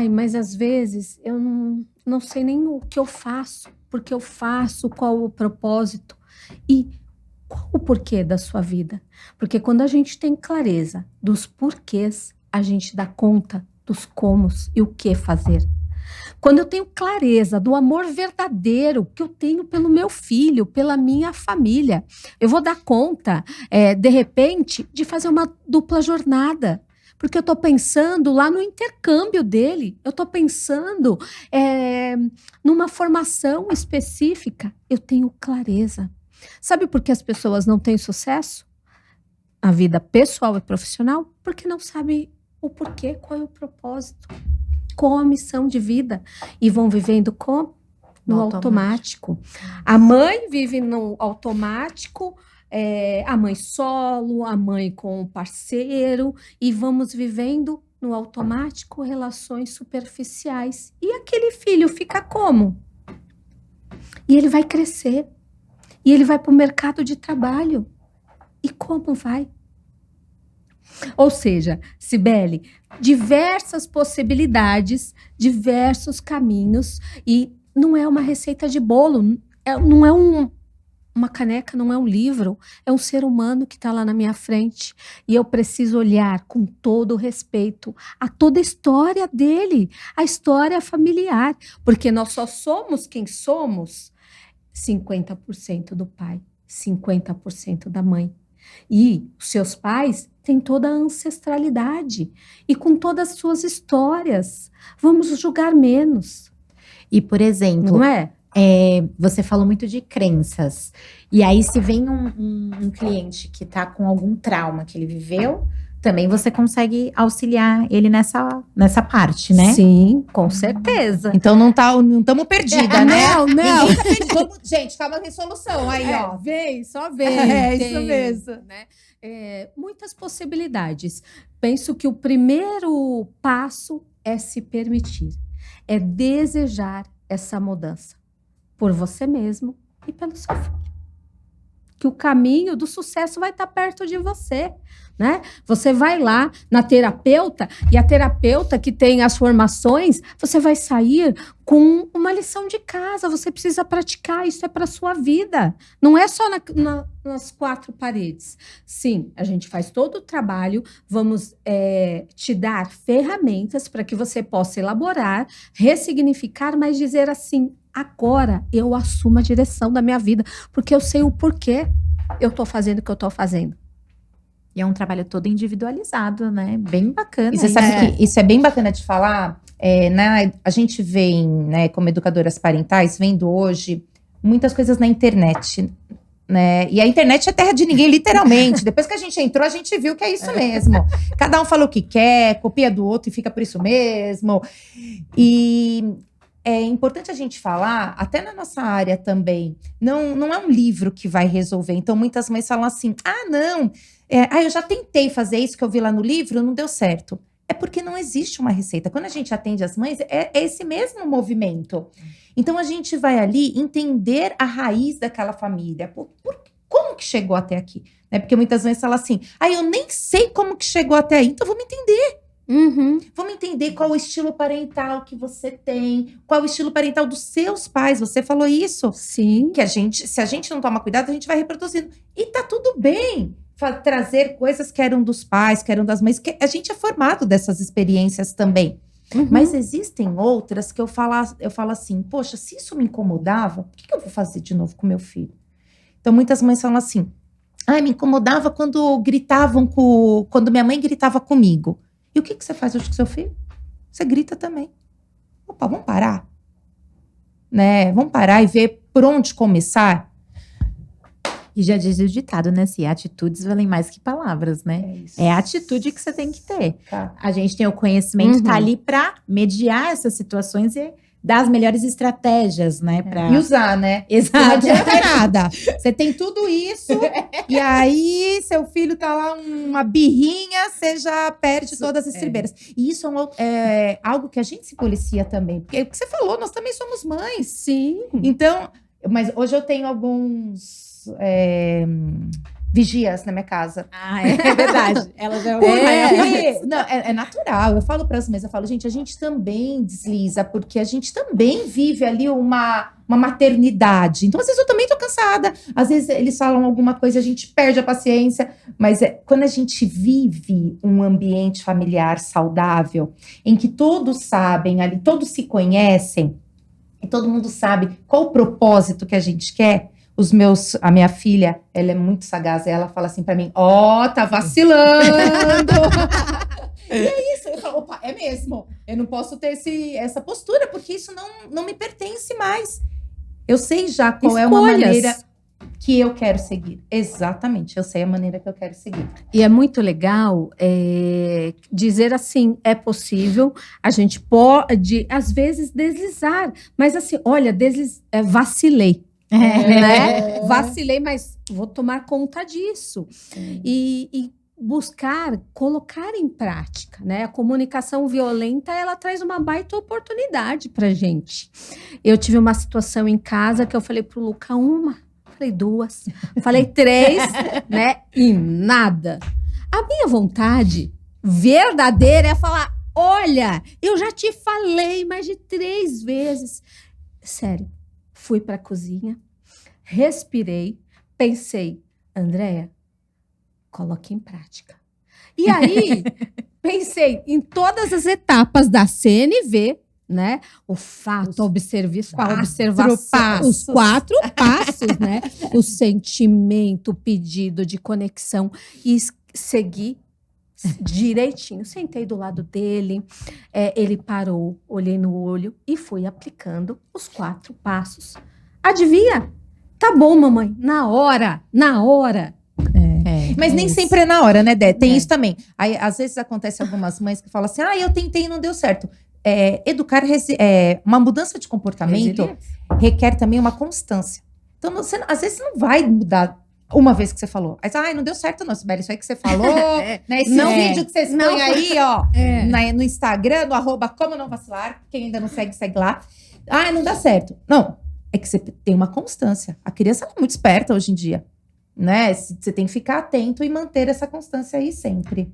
mas às vezes eu não sei nem o que eu faço, porque eu faço, qual o propósito. E qual o porquê da sua vida? Porque quando a gente tem clareza dos porquês, a gente dá conta dos comos e o que fazer. Quando eu tenho clareza do amor verdadeiro que eu tenho pelo meu filho, pela minha família, eu vou dar conta, de repente, de fazer uma dupla jornada. Porque eu estou pensando lá no intercâmbio dele, eu estou pensando numa formação específica. Eu tenho clareza. Sabe por que as pessoas não têm sucesso? A vida pessoal e profissional? Porque não sabem o porquê, qual é o propósito, qual a missão de vida. E vão vivendo no automático. A mãe vive no automático, a mãe solo, a mãe com o parceiro, e vamos vivendo no automático relações superficiais. E aquele filho fica como? E ele vai crescer. E ele vai para o mercado de trabalho. E como vai? Ou seja, Cibele, diversas possibilidades, diversos caminhos, e não é uma receita de bolo, não é uma caneca, não é um livro, é um ser humano que está lá na minha frente, e eu preciso olhar com todo o respeito a toda a história dele, a história familiar, porque nós só somos quem somos 50% do pai, 50% da mãe. E os seus pais têm toda a ancestralidade e com todas as suas histórias. Vamos julgar menos. E, por exemplo, não é? Você falou muito de crenças. E aí, se vem um cliente que está com algum trauma que ele viveu, também você consegue auxiliar ele nessa parte, né? Sim, com certeza. Então não estamos perdidas, né? Não. Gente, calma, tem solução aí, ó. Só vem. Isso mesmo. Né? Muitas possibilidades. Penso que o primeiro passo é se permitir, é desejar essa mudança por você mesmo e pelo seu filho. Que o caminho do sucesso vai estar perto de você, né? Você vai lá na terapeuta, e a terapeuta que tem as formações, você vai sair com uma lição de casa, você precisa praticar, isso é para a sua vida. Não é só nas quatro paredes. Sim, a gente faz todo o trabalho, vamos te dar ferramentas para que você possa elaborar, ressignificar, mas dizer assim, agora eu assumo a direção da minha vida, porque eu sei o porquê eu estou fazendo o que eu estou fazendo. E é um trabalho todo individualizado, né? Bem bacana. E você sabe que isso é bem bacana de falar? A gente vem, né, como educadoras parentais, vendo hoje muitas coisas na internet, né? E a internet é terra de ninguém, literalmente. Depois que a gente entrou, a gente viu que é isso mesmo. Cada um fala o que quer, copia do outro e fica por isso mesmo. E é importante a gente falar, até na nossa área também, não é um livro que vai resolver. Então, muitas mães falam assim, não, eu já tentei fazer isso que eu vi lá no livro, não deu certo. É porque não existe uma receita. Quando a gente atende as mães, é esse mesmo movimento. Então, a gente vai ali entender a raiz daquela família. Como que chegou até aqui? Né? Porque muitas mães falam assim, eu nem sei como que chegou até aí, então vamos entender. Vamos entender qual o estilo parental que você tem, qual o estilo parental dos seus pais. Você falou isso? Sim. Que se a gente não toma cuidado, a gente vai reproduzindo. E tá tudo bem trazer coisas que eram dos pais, que eram das mães, que a gente é formado dessas experiências também. Mas existem outras que eu falo assim, poxa, se isso me incomodava, por que eu vou fazer de novo com meu filho? Então, muitas mães falam assim, Ai, me incomodava quando minha mãe gritava comigo. E o que você faz hoje com seu filho? Você grita também. Opa, vamos parar? Né? Vamos parar e ver por onde começar? E já diz o ditado, né? Se atitudes valem mais que palavras, né? É a atitude que você tem que ter. Tá. A gente tem o conhecimento, tá ali para mediar essas situações e dar as melhores estratégias, né? E usar, né? Não Exato. adianta nada. Você tem tudo isso, e aí seu filho tá lá uma birrinha, você já perde todas as estribeiras. E isso é algo que a gente se policia também. Porque o que você falou, nós também somos mães. Sim. Então, mas hoje eu tenho alguns vigias na minha casa. Ah, é verdade. Ela já Não, é natural. Eu falo para as mães, eu falo, gente, a gente também desliza, porque a gente também vive ali uma maternidade. Então, às vezes, eu também tô cansada. Às vezes, eles falam alguma coisa, a gente perde a paciência. Mas quando a gente vive um ambiente familiar saudável, em que todos sabem ali, todos se conhecem, e todo mundo sabe qual o propósito que a gente quer. A minha filha, ela é muito sagaz, ela fala assim pra mim, tá vacilando. E é isso, eu falo, opa, é mesmo, eu não posso ter essa postura, porque isso não me pertence mais. Eu sei já qual é uma maneira que eu quero seguir. Exatamente, eu sei a maneira que eu quero seguir. E é muito legal dizer assim, é possível, a gente pode, às vezes, deslizar, mas assim, olha, vacilei. Né? Vacilei, mas vou tomar conta disso. E buscar, colocar em prática, né? A comunicação violenta, ela traz uma baita oportunidade pra gente. Eu tive uma situação em casa que eu falei pro Luca, falei 2, falei 3, né? E nada. A minha vontade verdadeira é falar, olha, eu já te falei mais de 3 vezes. Sério. Fui para a cozinha, respirei, pensei, Andréia, coloque em prática. E aí, pensei em todas as etapas da CNV, né? O fato, a observação, os 4 passos, né? O sentimento, o pedido de conexão e seguir direitinho. Sentei do lado dele, ele parou, olhei no olho e fui aplicando os 4 passos. Adivinha? Tá bom, mamãe. Na hora. Mas nem sempre é na hora, né, Dé? Tem isso também. Aí, às vezes acontece algumas mães que falam assim, eu tentei e não deu certo. Educar, uma mudança de comportamento requer também uma constância. Então, às vezes você não vai mudar uma vez que você falou. Aí, não deu certo não, Sibeli, isso aí que você falou, né? Esse vídeo que vocês põem aí, ó, no Instagram, no @como não vacilar, quem ainda não segue, segue lá. Não dá certo. Não, é que você tem uma constância. A criança é muito esperta hoje em dia, né? Você tem que ficar atento e manter essa constância aí sempre.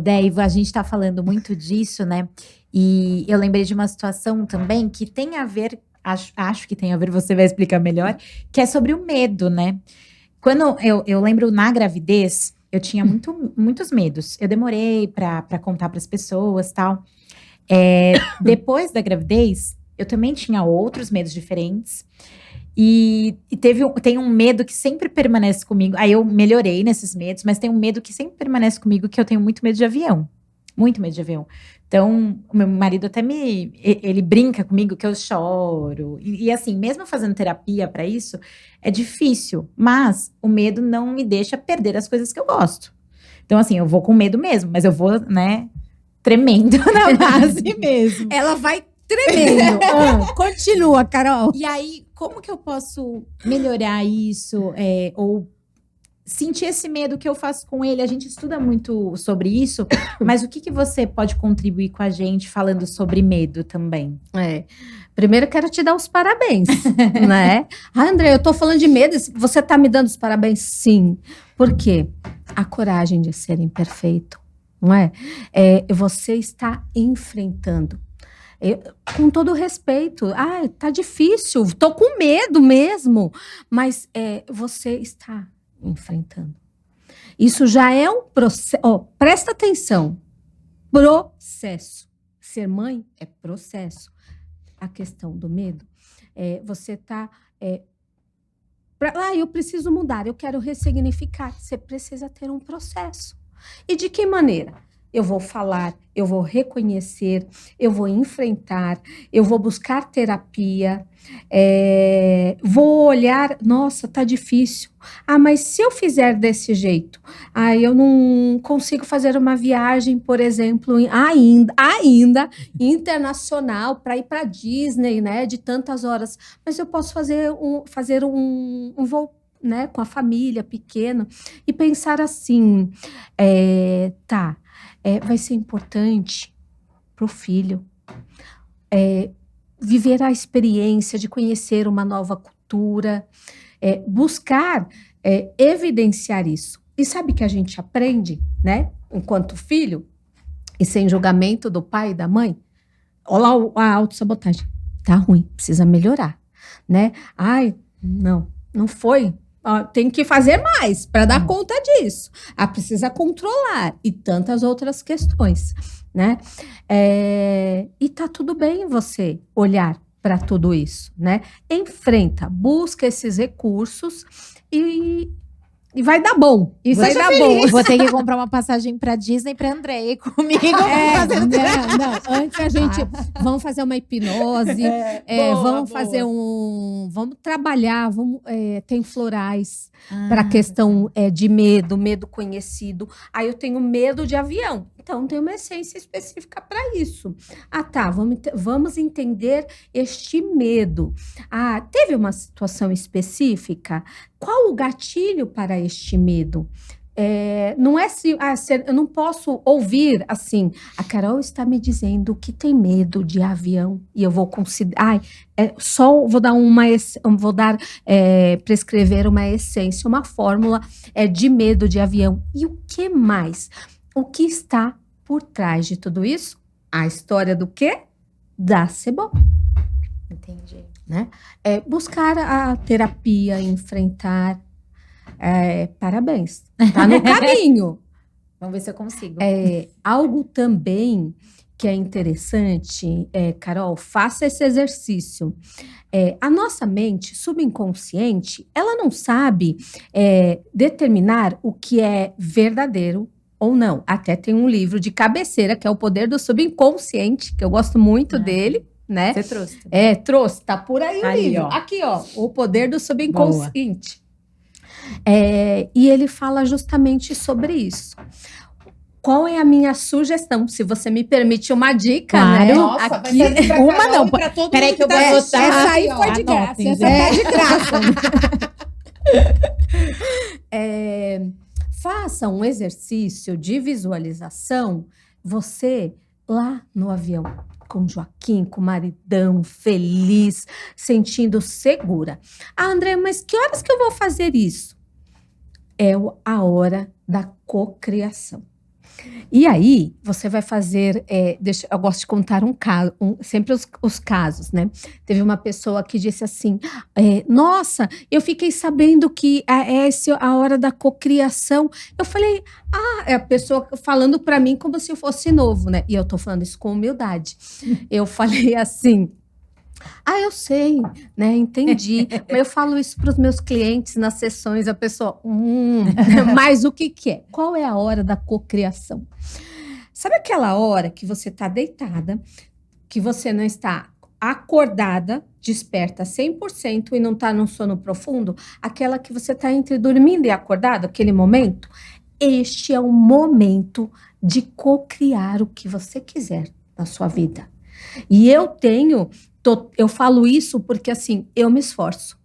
Deiva, a gente tá falando muito disso, né? E eu lembrei de uma situação também que tem a ver, acho que tem a ver, você vai explicar melhor, que é sobre o medo, né? Quando eu lembro na gravidez, eu tinha muitos medos. Eu demorei para contar para as pessoas, tal. Depois da gravidez, eu também tinha outros medos diferentes. E tem um medo que sempre permanece comigo. Aí eu melhorei nesses medos, mas tem um medo que sempre permanece comigo, que eu tenho muito medo de avião. Muito medo de avião. Então, o meu marido até ele brinca comigo que eu choro. E assim, mesmo fazendo terapia para isso, é difícil. Mas o medo não me deixa perder as coisas que eu gosto. Então, assim, eu vou com medo mesmo, mas eu vou, né, tremendo na base mesmo. Ela vai tremendo. Continua, Carol. E aí, como que eu posso melhorar isso? Ou sentir esse medo que eu faço com ele? A gente estuda muito sobre isso, mas o que você pode contribuir com a gente falando sobre medo também? Primeiro, quero te dar os parabéns, né? André, eu tô falando de medo, você tá me dando os parabéns? Sim. Por quê? A coragem de ser imperfeito, não é? Você está enfrentando. Com todo respeito, tá difícil, tô com medo mesmo, mas você está enfrentando. Isso já é um processo. Presta atenção. Processo. Ser mãe é processo. A questão do medo, você está Eu preciso mudar, eu quero ressignificar. Você precisa ter um processo. E de que maneira? Eu vou falar, eu vou reconhecer, eu vou enfrentar, eu vou buscar terapia, vou olhar, nossa, tá difícil. Mas se eu fizer desse jeito, eu não consigo fazer uma viagem, por exemplo, ainda internacional para ir para Disney, né, de tantas horas. Mas eu posso fazer um voo, né, com a família pequena e pensar assim, vai ser importante para o filho viver a experiência de conhecer uma nova cultura, buscar evidenciar isso. E sabe que a gente aprende, né, enquanto filho, e sem julgamento do pai e da mãe? Olha lá a autossabotagem. Tá ruim, precisa melhorar, né? Não foi. Tem que fazer mais para dar conta disso. Precisa controlar e tantas outras questões, né? E tá tudo bem você olhar para tudo isso, né? Enfrenta, busca esses recursos e vai dar bom. E vai dar bom. Vou ter que comprar uma passagem para Disney para André comigo. Antes a gente vamos fazer uma hipnose, vamos fazer vamos trabalhar, tem florais para a questão de medo conhecido. Aí eu tenho medo de avião, então tem uma essência específica para isso. Vamos entender este medo. Teve uma situação específica? Qual o gatilho para este medo? Não é assim, eu não posso ouvir assim, a Carol está me dizendo que tem medo de avião e eu vou considerar, prescrever uma essência, uma fórmula de medo de avião. E o que mais? O que está por trás de tudo isso? A história do quê? Da cebola. Entendi. Né? Buscar a terapia, enfrentar. Parabéns, tá no caminho. Vamos ver se eu consigo. Algo também que é interessante, Carol, faça esse exercício. A nossa mente subconsciente, ela não sabe determinar o que é verdadeiro ou não. Até tem um livro de cabeceira, que é O Poder do Subconsciente, que eu gosto muito dele, né? Você trouxe. Trouxe, tá por aí o livro. Aqui, ó, O Poder do Subconsciente. E ele fala justamente sobre isso. Qual é a minha sugestão? Se você me permite uma dica, claro. né? Nossa, aqui, uma não. Peraí que eu vou botar. Essa aí foi de graça. Essa tá de graça. Faça um exercício de visualização, você lá no avião, com Joaquim, com o maridão, feliz, sentindo segura. Eu mas que horas que eu vou fazer isso? É a hora da cocriação. E aí, você vai fazer, eu gosto de contar um caso, sempre os casos, né? Teve uma pessoa que disse assim, nossa, eu fiquei sabendo que essa é a hora da cocriação. Eu falei, é a pessoa falando para mim como se eu fosse novo, né? E eu tô falando isso com humildade. Eu falei assim, eu sei, né? Entendi. Mas eu falo isso para os meus clientes nas sessões, a pessoa, mas o que é? Qual é a hora da cocriação? Sabe aquela hora que você está deitada, que você não está acordada, desperta 100% e não está num sono profundo? Aquela que você está entre dormindo e acordado, aquele momento? Este é o momento de cocriar o que você quiser na sua vida. E eu falo isso porque, assim, eu me esforço.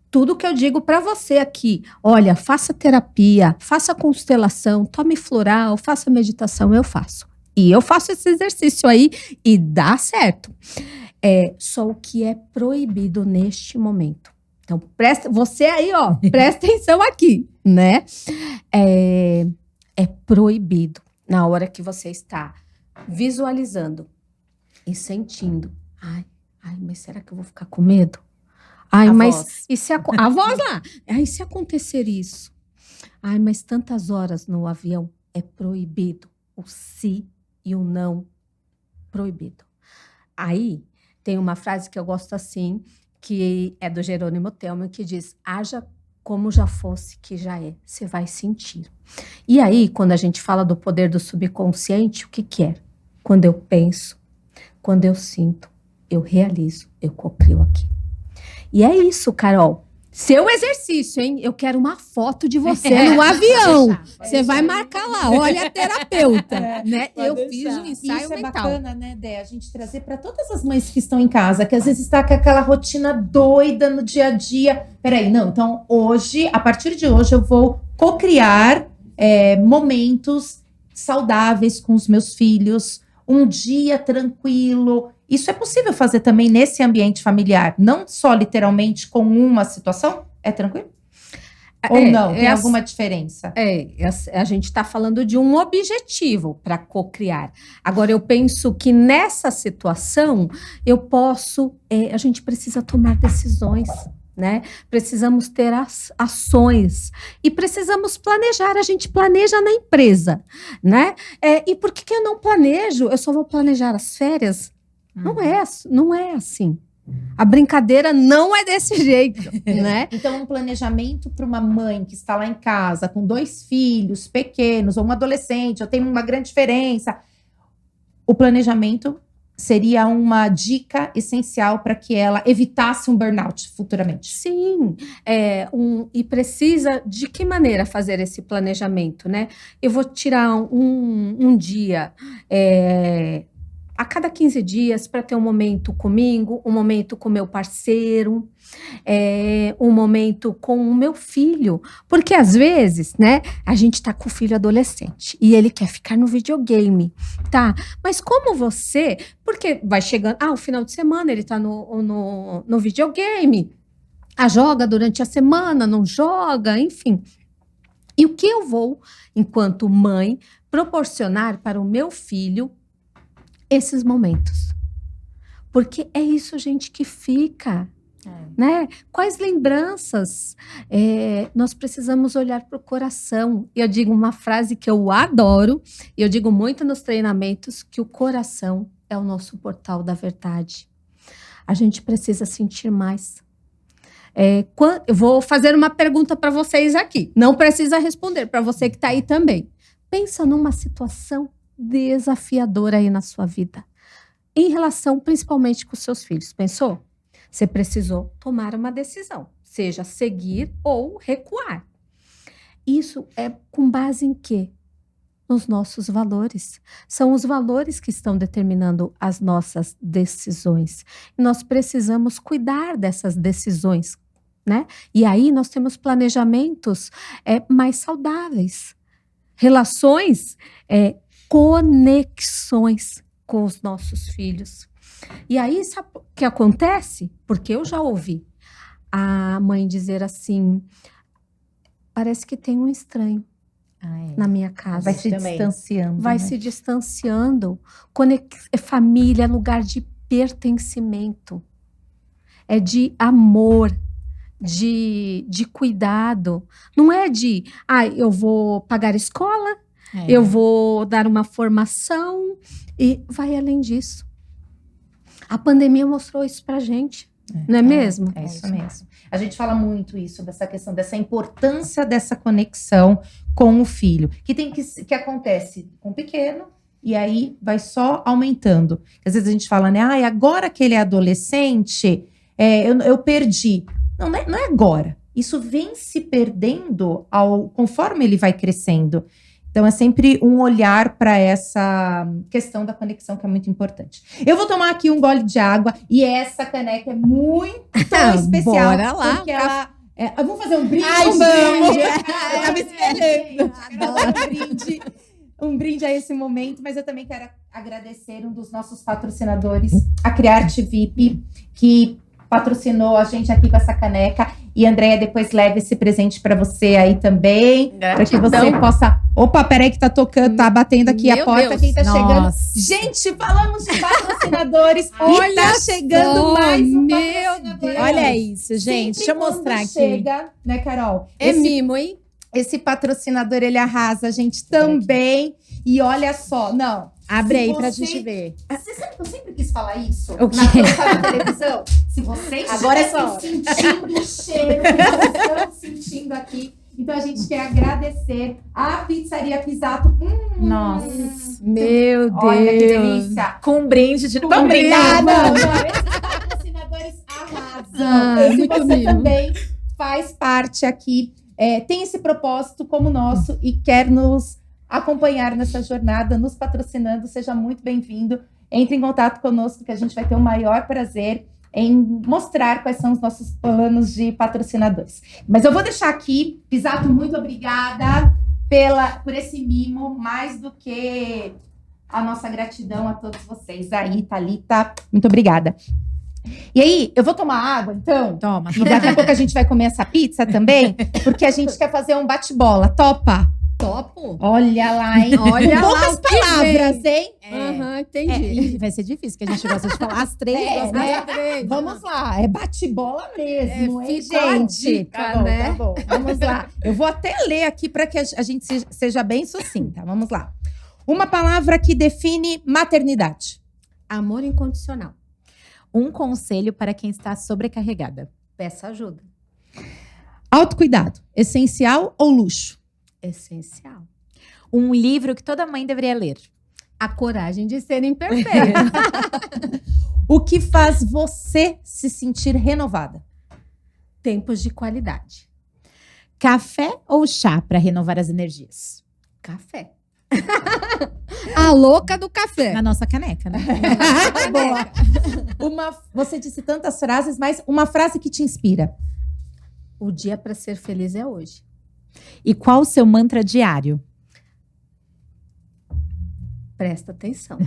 Tudo que eu digo para você aqui, olha, faça terapia, faça constelação, tome floral, faça meditação, eu faço. E eu faço esse exercício aí e dá certo. Só o que é proibido neste momento. Então, você aí, ó, presta atenção aqui, né? É proibido na hora que você está visualizando e sentindo. Mas será que eu vou ficar com medo? Voz. E se a voz lá? E se acontecer isso? Mas tantas horas no avião é proibido. O sim e o não, proibido. Aí tem uma frase que eu gosto assim, que é do Jerônimo Thelma, que diz: haja como já fosse que já é. Você vai sentir. E aí, quando a gente fala do poder do subconsciente, o que que é? Quando eu penso, quando eu sinto, eu realizo, eu cocrio aqui. E é isso, Carol. Seu exercício, hein? Eu quero uma foto de você no avião. Você vai marcar lá, olha a terapeuta, né? Eu fiz um ensaio Isso é mental. bacana, né, Dé? A gente trazer para todas as mães que estão em casa, que às vezes está com aquela rotina doida no dia a dia. Peraí, não. Então, hoje, a partir de hoje, eu vou cocriar momentos saudáveis com os meus filhos, um dia tranquilo. Isso é possível fazer também nesse ambiente familiar, não só literalmente com uma situação? É tranquilo? Ou não? Tem alguma diferença? A gente está falando de um objetivo para cocriar. Agora, eu penso que nessa situação, a gente precisa tomar decisões, né? Precisamos ter ações e precisamos planejar. A gente planeja na empresa, né? E por que eu não planejo? Eu só vou planejar as férias? Não é assim. A brincadeira não é desse jeito, né? Então, um planejamento para uma mãe que está lá em casa com 2 filhos pequenos ou um adolescente, ou tem uma grande diferença. O planejamento seria uma dica essencial para que ela evitasse um burnout futuramente. Sim, e precisa de que maneira fazer esse planejamento, né? Eu vou tirar um dia a cada 15 dias para ter um momento comigo, um momento com meu parceiro, um momento com o meu filho. Porque às vezes, né, a gente tá com o filho adolescente e ele quer ficar no videogame, tá? Mas como você... Porque vai chegando... o final de semana ele tá no videogame. Joga durante a semana, não joga, enfim. E o que eu vou, enquanto mãe, proporcionar para o meu filho esses momentos? Porque é isso, gente, que fica, né? Quais lembranças? Nós precisamos olhar para o coração. Eu digo uma frase que eu adoro, e eu digo muito nos treinamentos, que o coração é o nosso portal da verdade. A gente precisa sentir mais. Eu vou fazer uma pergunta para vocês aqui. Não precisa responder, para você que está aí também. Pensa numa situação desafiadora aí na sua vida, em relação principalmente com os seus filhos. Pensou? Você precisou tomar uma decisão, seja seguir ou recuar. Isso é com base em quê? Nos nossos valores. São os valores que estão determinando as nossas decisões. E nós precisamos cuidar dessas decisões, né? E aí nós temos planejamentos mais saudáveis, relações conexões com os nossos filhos. E aí, sabe o que acontece? Porque eu já ouvi a mãe dizer assim, parece que tem um estranho na minha casa. Vai se distanciando. Vai, né? Se distanciando. Família é lugar de pertencimento. É de amor, de cuidado. Não é de, eu vou pagar escola, eu vou dar uma formação, e vai além disso. A pandemia mostrou isso pra gente, não é mesmo? É isso mesmo. A gente fala muito isso, dessa questão, dessa importância dessa conexão com o filho, que acontece com o pequeno, e aí vai só aumentando. Às vezes a gente fala, né, agora que ele é adolescente, eu perdi. Não é agora. Isso vem se perdendo conforme ele vai crescendo. Então, é sempre um olhar para essa questão da conexão, que é muito importante. Eu vou tomar aqui um gole de água, e essa caneca é muito especial. Bora lá. Porque ela... vamos fazer um brinde? Vamos! Eu tava esperando. Um brinde a esse momento, mas eu também quero agradecer um dos nossos patrocinadores, a Criarte VIP, que patrocinou a gente aqui com essa caneca. E, Andréia, depois leve esse presente para você aí também. Para que você possa... Opa, peraí que tá tocando, tá batendo aqui a porta. Deus. Quem tá chegando? Nossa. Gente, falamos de patrocinadores. Olha e tá chegando mais um patrocinador. Deus. Olha isso, gente. Sempre Deixa eu mostrar quando aqui. chega, né, Carol? Mimo, hein? Esse patrocinador, ele arrasa a gente também. E olha só, não, Abre Se aí pra você- gente ver. Você sabe que eu sempre quis falar isso? O quê? Na televisão? Se vocês Agora é estivessem só. sentindo o cheiro que nós estamos sentindo aqui, então a gente quer agradecer a Pizzaria Pisato. Nossa. Meu Deus. Olha que delícia. Com um brinde de Muito obrigada. Vamos. Esses patrocinadores arrasam. Ah, Se muito você mimo. também faz parte aqui, tem esse propósito como o nosso e quer nos acompanhar nessa jornada, nos patrocinando, seja muito bem-vindo. Entre em contato conosco que a gente vai ter o maior prazer em mostrar quais são os nossos planos de patrocinadores. Mas eu vou deixar aqui, Pisato, muito obrigada por esse mimo, mais do que a nossa gratidão a todos vocês. Aí, Thalita, muito obrigada. E aí, eu vou tomar água, então? Toma. E daqui a pouco a gente vai comer essa pizza também, porque a gente quer fazer um bate-bola. Topa? Topo. Olha lá, hein? Olha lá Poucas o que palavras, hein? Aham, entendi. E vai ser difícil, que a gente gosta de falar as três. É, gosta né? de- Vamos lá, é bate-bola mesmo, hein, fica a gente? dica, Tá bom, né? tá bom. Vamos lá. Eu vou até ler aqui para que a gente seja bem sucinta. Vamos lá. Uma palavra que define maternidade. Amor incondicional. Um conselho para quem está sobrecarregada. Peça ajuda. Autocuidado, essencial ou luxo? Essencial. Um livro que toda mãe deveria ler. A coragem de ser imperfeita. O que faz você se sentir renovada? Tempos de qualidade. Café ou chá para renovar as energias? Café. A louca do café. Na nossa caneca, né? Boa. Você disse tantas frases, mas uma frase que te inspira. O dia para ser feliz é hoje. E qual o seu mantra diário? Presta atenção.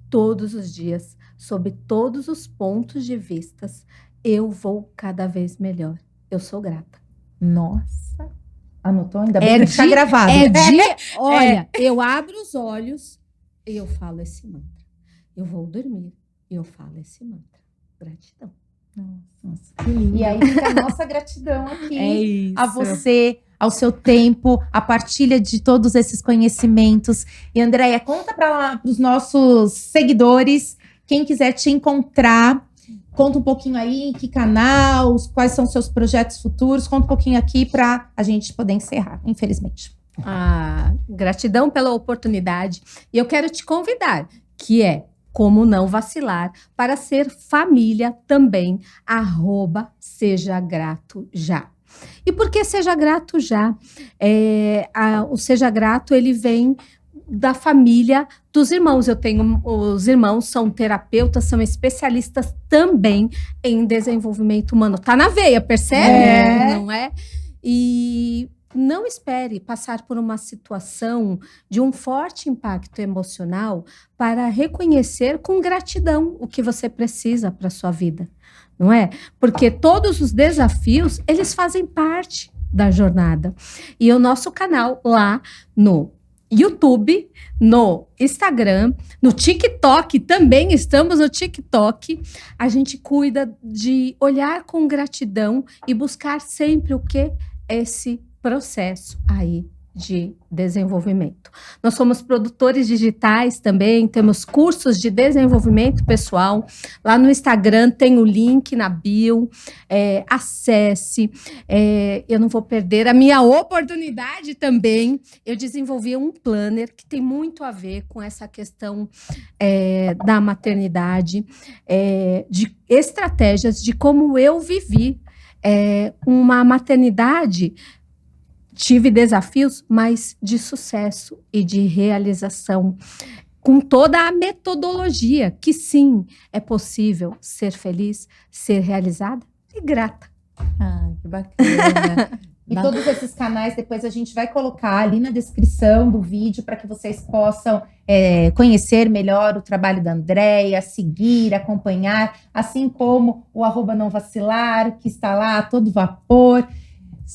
Todos os dias, sob todos os pontos de vistas, eu vou cada vez melhor. Eu sou grata. Nossa. Anotou? Ainda bem que está gravado. Olha, eu abro os olhos e eu falo esse mantra. Eu vou dormir e eu falo esse mantra. Gratidão. Nossa, que lindo. E aí fica a nossa gratidão aqui. isso. A você, ao seu tempo, a partilha de todos esses conhecimentos. E, Andréia, conta para os nossos seguidores, quem quiser te encontrar, conta um pouquinho aí em que canal, quais são os seus projetos futuros, conta um pouquinho aqui para a gente poder encerrar, infelizmente. Gratidão pela oportunidade. E eu quero te convidar, que é Como Não Vacilar, para ser família também, @seja grato já. E por que seja grato já? O seja grato, ele vem da família dos irmãos. Os irmãos são terapeutas, são especialistas também em desenvolvimento humano. Tá na veia, percebe? Não é? E não espere passar por uma situação de um forte impacto emocional para reconhecer com gratidão o que você precisa para sua vida, não é? Porque todos os desafios, eles fazem parte da jornada. E o nosso canal lá no YouTube, no Instagram, no TikTok, também estamos no TikTok, a gente cuida de olhar com gratidão e buscar sempre o que? Esse processo aí de desenvolvimento. Nós somos produtores digitais também, temos cursos de desenvolvimento pessoal. Lá no Instagram tem o link na bio, acesse. Eu não vou perder a minha oportunidade também. Eu desenvolvi um planner que tem muito a ver com essa questão da maternidade, de estratégias de como eu vivi uma maternidade. Tive desafios, mas de sucesso e de realização, com toda a metodologia, que sim, é possível ser feliz, ser realizada e grata. Que bacana. E todos esses canais, depois a gente vai colocar ali na descrição do vídeo para que vocês possam conhecer melhor o trabalho da Andréia, seguir, acompanhar, assim como o @nãovacilar, que está lá a todo vapor,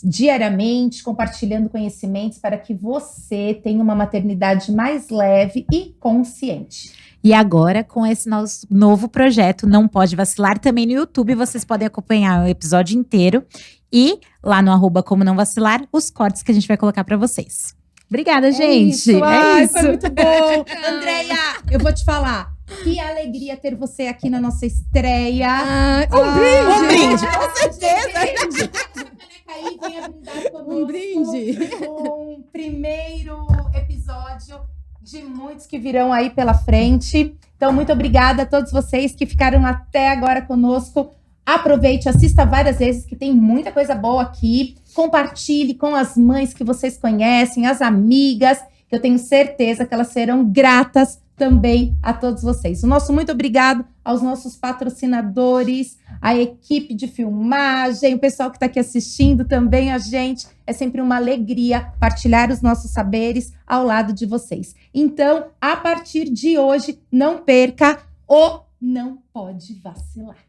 diariamente, compartilhando conhecimentos para que você tenha uma maternidade mais leve e consciente. E agora, com esse nosso novo projeto, Não Pode Vacilar, também no YouTube, vocês podem acompanhar o episódio inteiro. E lá no @Como Não Vacilar, os cortes que a gente vai colocar para vocês. Obrigada, gente. Isso. Ai, isso. foi muito bom. Andréia, eu vou te falar. Que alegria ter você aqui na nossa estreia. Um brinde! Com certeza. Aí, venha brindar conosco. Um brinde. Um primeiro episódio de muitos que virão aí pela frente. Então, muito obrigada a todos vocês que ficaram até agora conosco. Aproveite, assista várias vezes, que tem muita coisa boa aqui. Compartilhe com as mães que vocês conhecem, as amigas, que eu tenho certeza que elas serão gratas também a todos vocês. O nosso muito obrigado aos nossos patrocinadores, a equipe de filmagem, o pessoal que está aqui assistindo também a gente. É sempre uma alegria partilhar os nossos saberes ao lado de vocês. Então, a partir de hoje, não perca o Não Pode Vacilar.